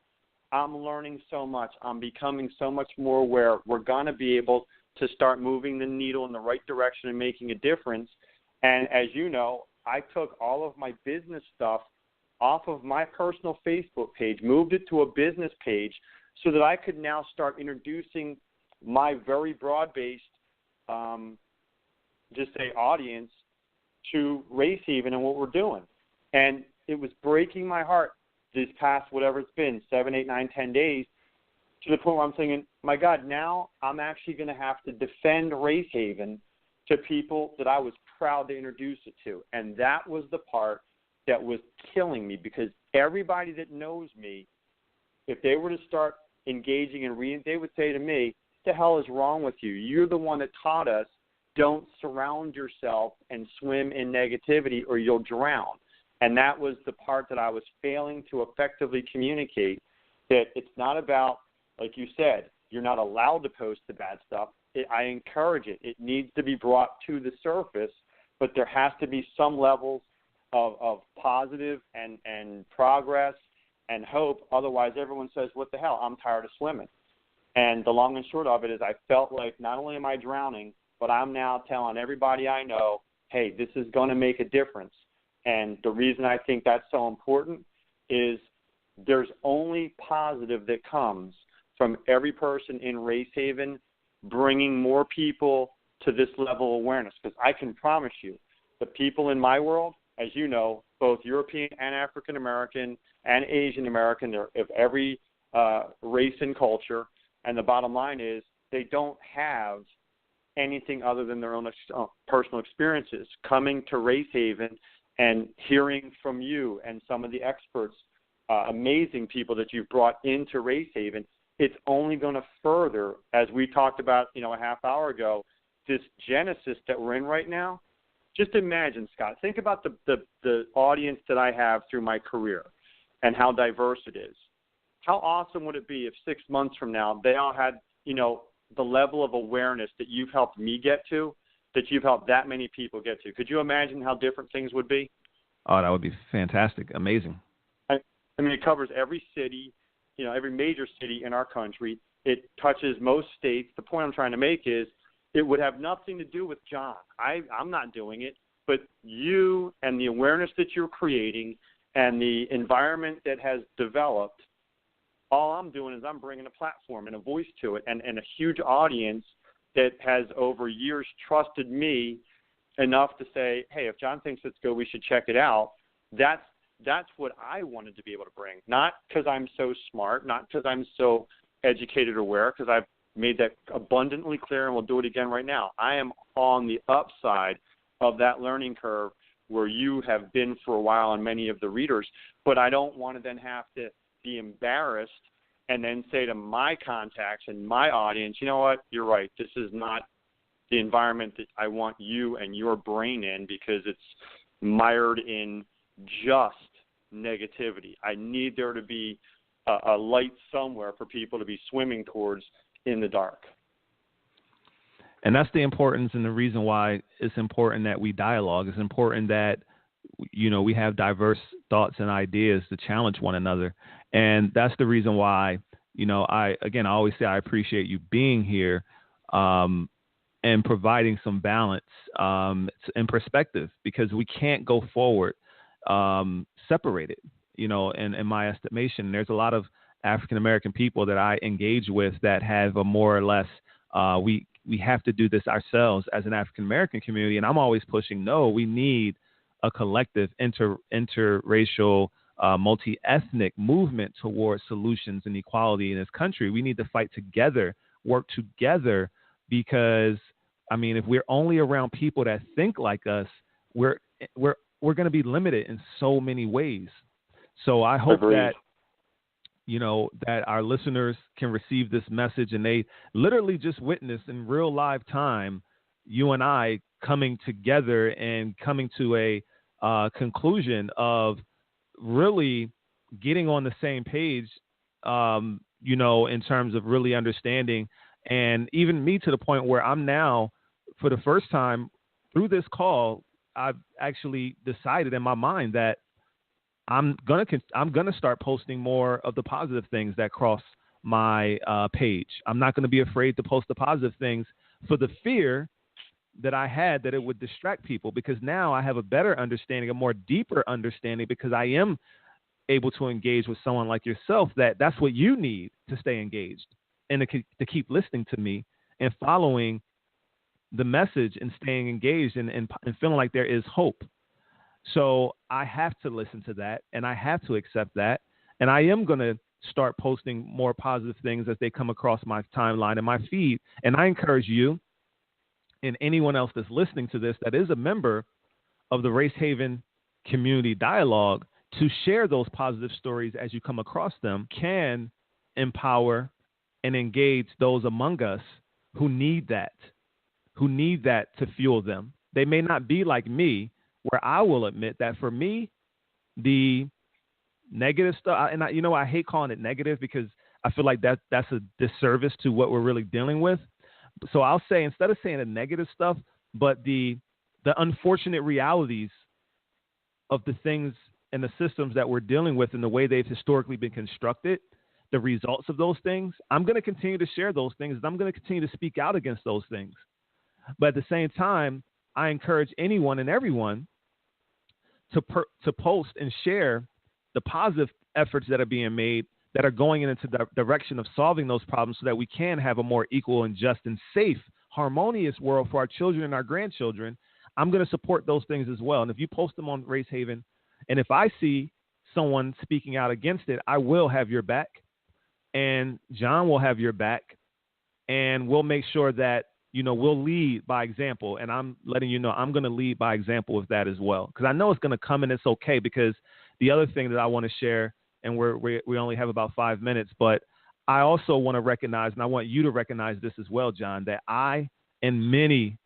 I'm learning so much. I'm becoming so much more aware. We're going to be able to start moving the needle in the right direction and making a difference. And as you know, I took all of my business stuff off of my personal Facebook page, moved it to a business page so that I could now start introducing my very broad-based, audience to RaceHaven and what we're doing. And it was breaking my heart these past, whatever it's been, 7, 8, 9, 10 days, to the point where I'm thinking, my God, now I'm actually going to have to defend RaceHaven to people that I was proud to introduce it to. And that was the part that was killing me, because everybody that knows me, if they were to start engaging and reading, they would say to me, what the hell is wrong with you? You're the one that taught us don't surround yourself and swim in negativity or you'll drown. And that was the part that I was failing to effectively communicate, that it's not about, like you said, you're not allowed to post the bad stuff. I encourage it. It needs to be brought to the surface, but there has to be some levels of positive and progress and hope. Otherwise, everyone says, what the hell, I'm tired of swimming. And the long and short of it is I felt like not only am I drowning, but I'm now telling everybody I know, hey, this is going to make a difference. And the reason I think that's so important is there's only positive that comes from every person in RaceHaven bringing more people to this level of awareness. Because I can promise you, the people in my world, as you know, both European and African American and Asian American, they're of every race and culture. And the bottom line is they don't have anything other than their own personal experiences. Coming to RaceHaven and hearing from you and some of the experts, amazing people that you've brought into RaceHaven, it's only going to further, as we talked about, a half hour ago, this genesis that we're in right now. Just imagine, Scott, think about the audience that I have through my career and how diverse it is. How awesome would it be if 6 months from now they all had, the level of awareness that you've helped me get to, that you've helped that many people get to? Could you imagine how different things would be? Oh, that would be fantastic. Amazing. I mean, it covers every city, every major city in our country. It touches most states. The point I'm trying to make is it would have nothing to do with John. I'm not doing it, but you and the awareness that you're creating And the environment that has developed, all I'm doing is I'm bringing a platform and a voice to it, and a huge audience that has over years trusted me enough to say, hey, if John thinks it's good, we should check it out. That's what I wanted to be able to bring, not because I'm so smart, not because I'm so educated or aware, because I've made that abundantly clear, and we'll do it again right now. I am on the upside of that learning curve where you have been for a while and many of the readers, but I don't want to then have to be embarrassed and then say to my contacts and my audience, you know what, you're right, this is not the environment that I want you and your brain in, because it's mired in just negativity. I need there to be a light somewhere for people to be swimming towards in the dark. And that's the importance and the reason why it's important that we dialogue. It's important that, we have diverse thoughts and ideas to challenge one another. And that's the reason why, I always say I appreciate you being here and providing some balance and perspective, because we can't go forward separated, in my estimation. There's a lot of African-American people that I engage with that have a more or less, we have to do this ourselves as an African-American community. And I'm always pushing, no, we need a collective interracial, multi-ethnic movement towards solutions and equality in this country. We need to fight together, work together, because, if we're only around people that think like us, we're going to be limited in so many ways. So I hope Agreed. that, that our listeners can receive this message, and they literally just witness in real live time you and I coming together and coming to a conclusion of really getting on the same page, in terms of really understanding, and even me to the point where I'm now, for the first time through this call, I've actually decided in my mind that I'm gonna start posting more of the positive things that cross my page. I'm not going to be afraid to post the positive things for the fear that I had that it would distract people, because now I have a better understanding, a more deeper understanding, because I am able to engage with someone like yourself. That's what you need to stay engaged and to keep listening to me and following the message and staying engaged and feeling like there is hope. So I have to listen to that, and I have to accept that. And I am going to start posting more positive things as they come across my timeline and my feed. And I encourage you and anyone else that's listening to this that is a member of the Race Haven Community Dialogue to share those positive stories as you come across them, can empower and engage those among us who need that to fuel them. They may not be like me, where I will admit that for me, the negative stuff, and I hate calling it negative, because I feel like that's a disservice to what we're really dealing with. So I'll say, instead of saying the negative stuff, but the unfortunate realities of the things and the systems that we're dealing with and the way they've historically been constructed, the results of those things, I'm going to continue to share those things, and I'm going to continue to speak out against those things. But at the same time, I encourage anyone and everyone to post and share the positive efforts that are being made, that are going into the direction of solving those problems, so that we can have a more equal and just and safe, harmonious world for our children and our grandchildren. I'm going to support those things as well. And if you post them on Race Haven, and if I see someone speaking out against it, I will have your back, and John will have your back, and we'll make sure that, we'll lead by example. And I'm letting you know I'm going to lead by example with that as well, because I know it's going to come, and it's okay. Because the other thing that I want to share, and we only have about 5 minutes, but I also want to recognize, and I want you to recognize this as well, John, that I and many,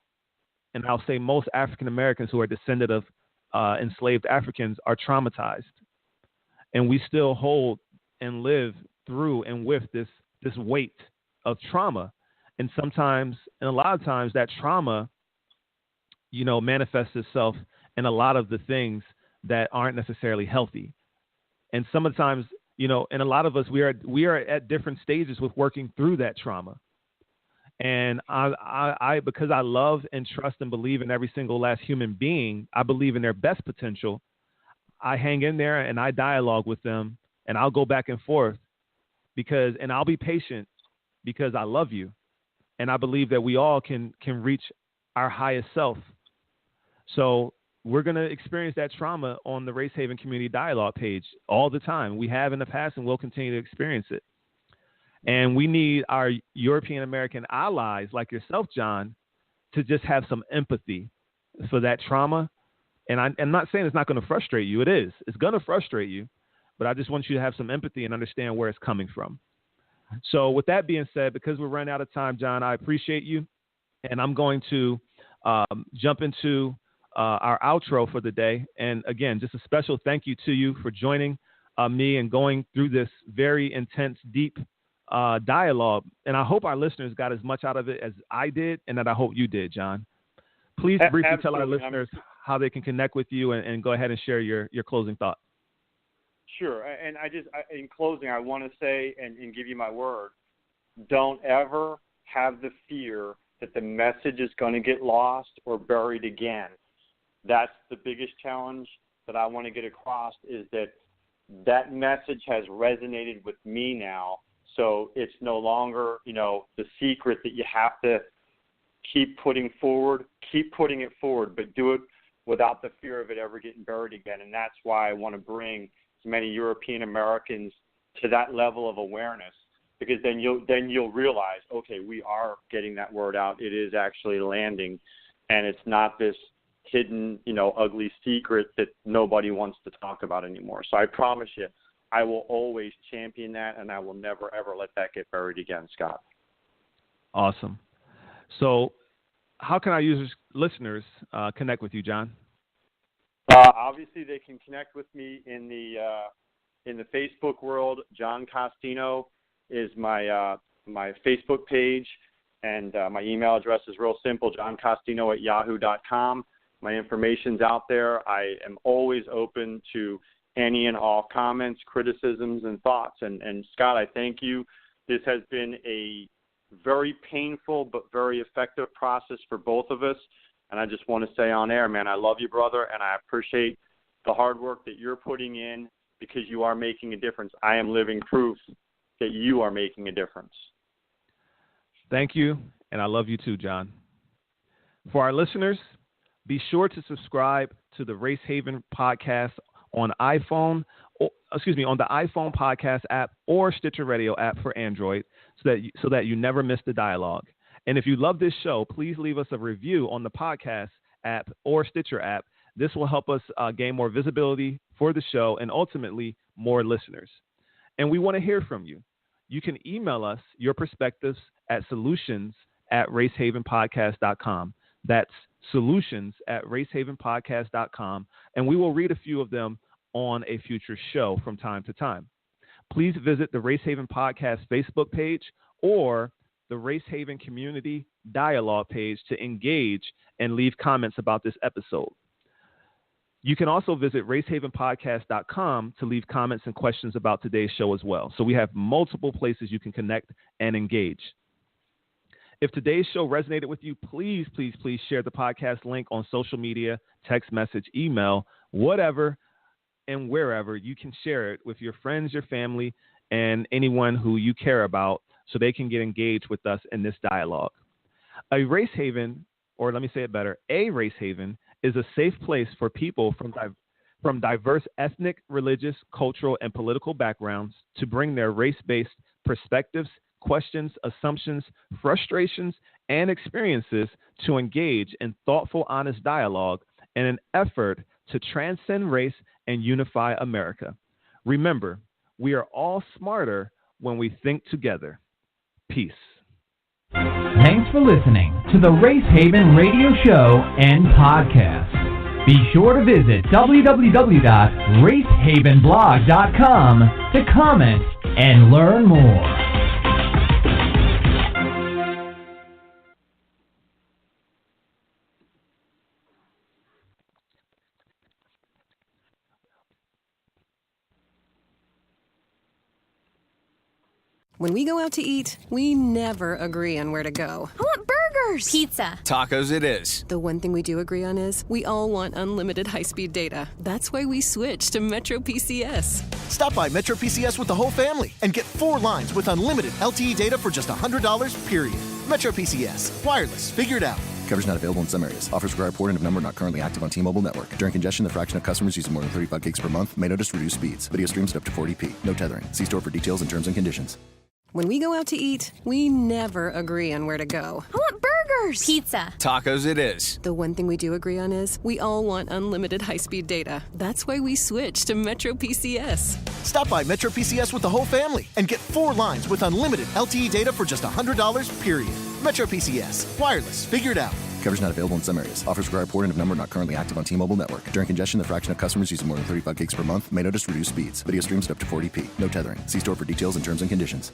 and I'll say most African Americans who are descendant of enslaved Africans are traumatized, and we still hold and live through and with this weight of trauma. And sometimes, and a lot of times, that trauma, manifests itself in a lot of the things that aren't necessarily healthy. And sometimes, and a lot of us, we are at different stages with working through that trauma. And I because I love and trust and believe in every single last human being, I believe in their best potential. I hang in there and I dialogue with them, and I'll go back and forth and I'll be patient because I love you. And I believe that we all can reach our highest self. So we're going to experience that trauma on the Race Haven Community Dialogue page all the time. We have in the past and we'll continue to experience it. And we need our European American allies like yourself, John, to just have some empathy for that trauma. And I'm not saying it's not going to frustrate you. It is. It's going to frustrate you. But I just want you to have some empathy and understand where it's coming from. So with that being said, because we're running out of time, John, I appreciate you. And I'm going to jump into our outro for the day. And again, just a special thank you to you for joining me and going through this very intense, deep dialogue. And I hope our listeners got as much out of it as I did and that I hope you did, John. Please briefly tell our listeners how they can connect with you and go ahead and share your closing thought. Sure. And in closing, I want to say and give you my word, don't ever have the fear that the message is going to get lost or buried again. That's the biggest challenge that I want to get across, is that message has resonated with me now. So it's no longer, the secret that you have to keep putting it forward, but do it without the fear of it ever getting buried again. And that's why I want to bring as many European Americans to that level of awareness, because then you'll realize, okay, we are getting that word out. It is actually landing, and it's not this hidden, ugly secret that nobody wants to talk about anymore. So I promise you, I will always champion that, and I will never, ever let that get buried again, Scott. Awesome. So how can our listeners connect with you, John? Obviously, they can connect with me in the Facebook world. John Costino is my Facebook page, and my email address is real simple, johncostino@yahoo.com. My information's out there. I am always open to any and all comments, criticisms, and thoughts. And Scott, I thank you. This has been a very painful but very effective process for both of us. And I just want to say on air, man, I love you, brother, and I appreciate the hard work that you're putting in, because you are making a difference. I am living proof that you are making a difference. Thank you, and I love you too, John. For our listeners, be sure to subscribe to the Race Haven podcast on the iPhone podcast app or Stitcher Radio app for Android, so that you never miss the dialogue. And if you love this show, please leave us a review on the podcast app or Stitcher app. This will help us gain more visibility for the show and ultimately more listeners. And we want to hear from you. You can email us your perspectives at solutions@racehavenpodcast.com. That's solutions@racehavenpodcast.com. And we will read a few of them on a future show from time to time. Please visit the Race Haven Podcast Facebook page or the Race Haven Community Dialogue page to engage and leave comments about this episode. You can also visit RaceHavenPodcast.com to leave comments and questions about today's show as well. So we have multiple places you can connect and engage. If today's show resonated with you, please, please, please share the podcast link on social media, text message, email, whatever and wherever. You can share it with your friends, your family, and anyone who you care about, so they can get engaged with us in this dialogue. A Race Haven, or let me say it better, a Race Haven is a safe place for people from diverse ethnic, religious, cultural, and political backgrounds to bring their race-based perspectives, questions, assumptions, frustrations, and experiences to engage in thoughtful, honest dialogue in an effort to transcend race and unify America. Remember, we are all smarter when we think together. Peace. Thanks for listening to the Race Haven Radio Show and Podcast. Be sure to visit www.racehavenblog.com to comment and learn more. When we go out to eat, we never agree on where to go. I want burgers! burgers, Pizza. Tacos it is. The one thing we do agree on is we all want unlimited high-speed data. That's why we switched to Metro PCS. Stop by Metro PCS with the whole family and get 4 lines with unlimited LTE data for just $100, period. Metro PCS. Wireless. Figured out. Coverage not available in some areas. Offers require port and of number not currently active on T-Mobile network. During congestion, the fraction of customers using more than 35 gigs per month may notice reduced speeds. Video streams at up to 40p. No tethering. See store for details and terms and conditions. When we go out to eat, we never agree on where to go. I want burgers, Pizza. Tacos it is. The one thing we do agree on is we all want unlimited high-speed data. That's why we switched to Metro PCS. Stop by Metro PCS with the whole family and get 4 lines with unlimited LTE data for just $100, period. Metro PCS. Wireless. Figured out. Coverage not available in some areas. Offers require port and of number not currently active on T-Mobile network. During congestion, the fraction of customers using more than 35 gigs per month may notice reduced speeds. Video streams at up to 40p. No tethering. See store for details and terms and conditions.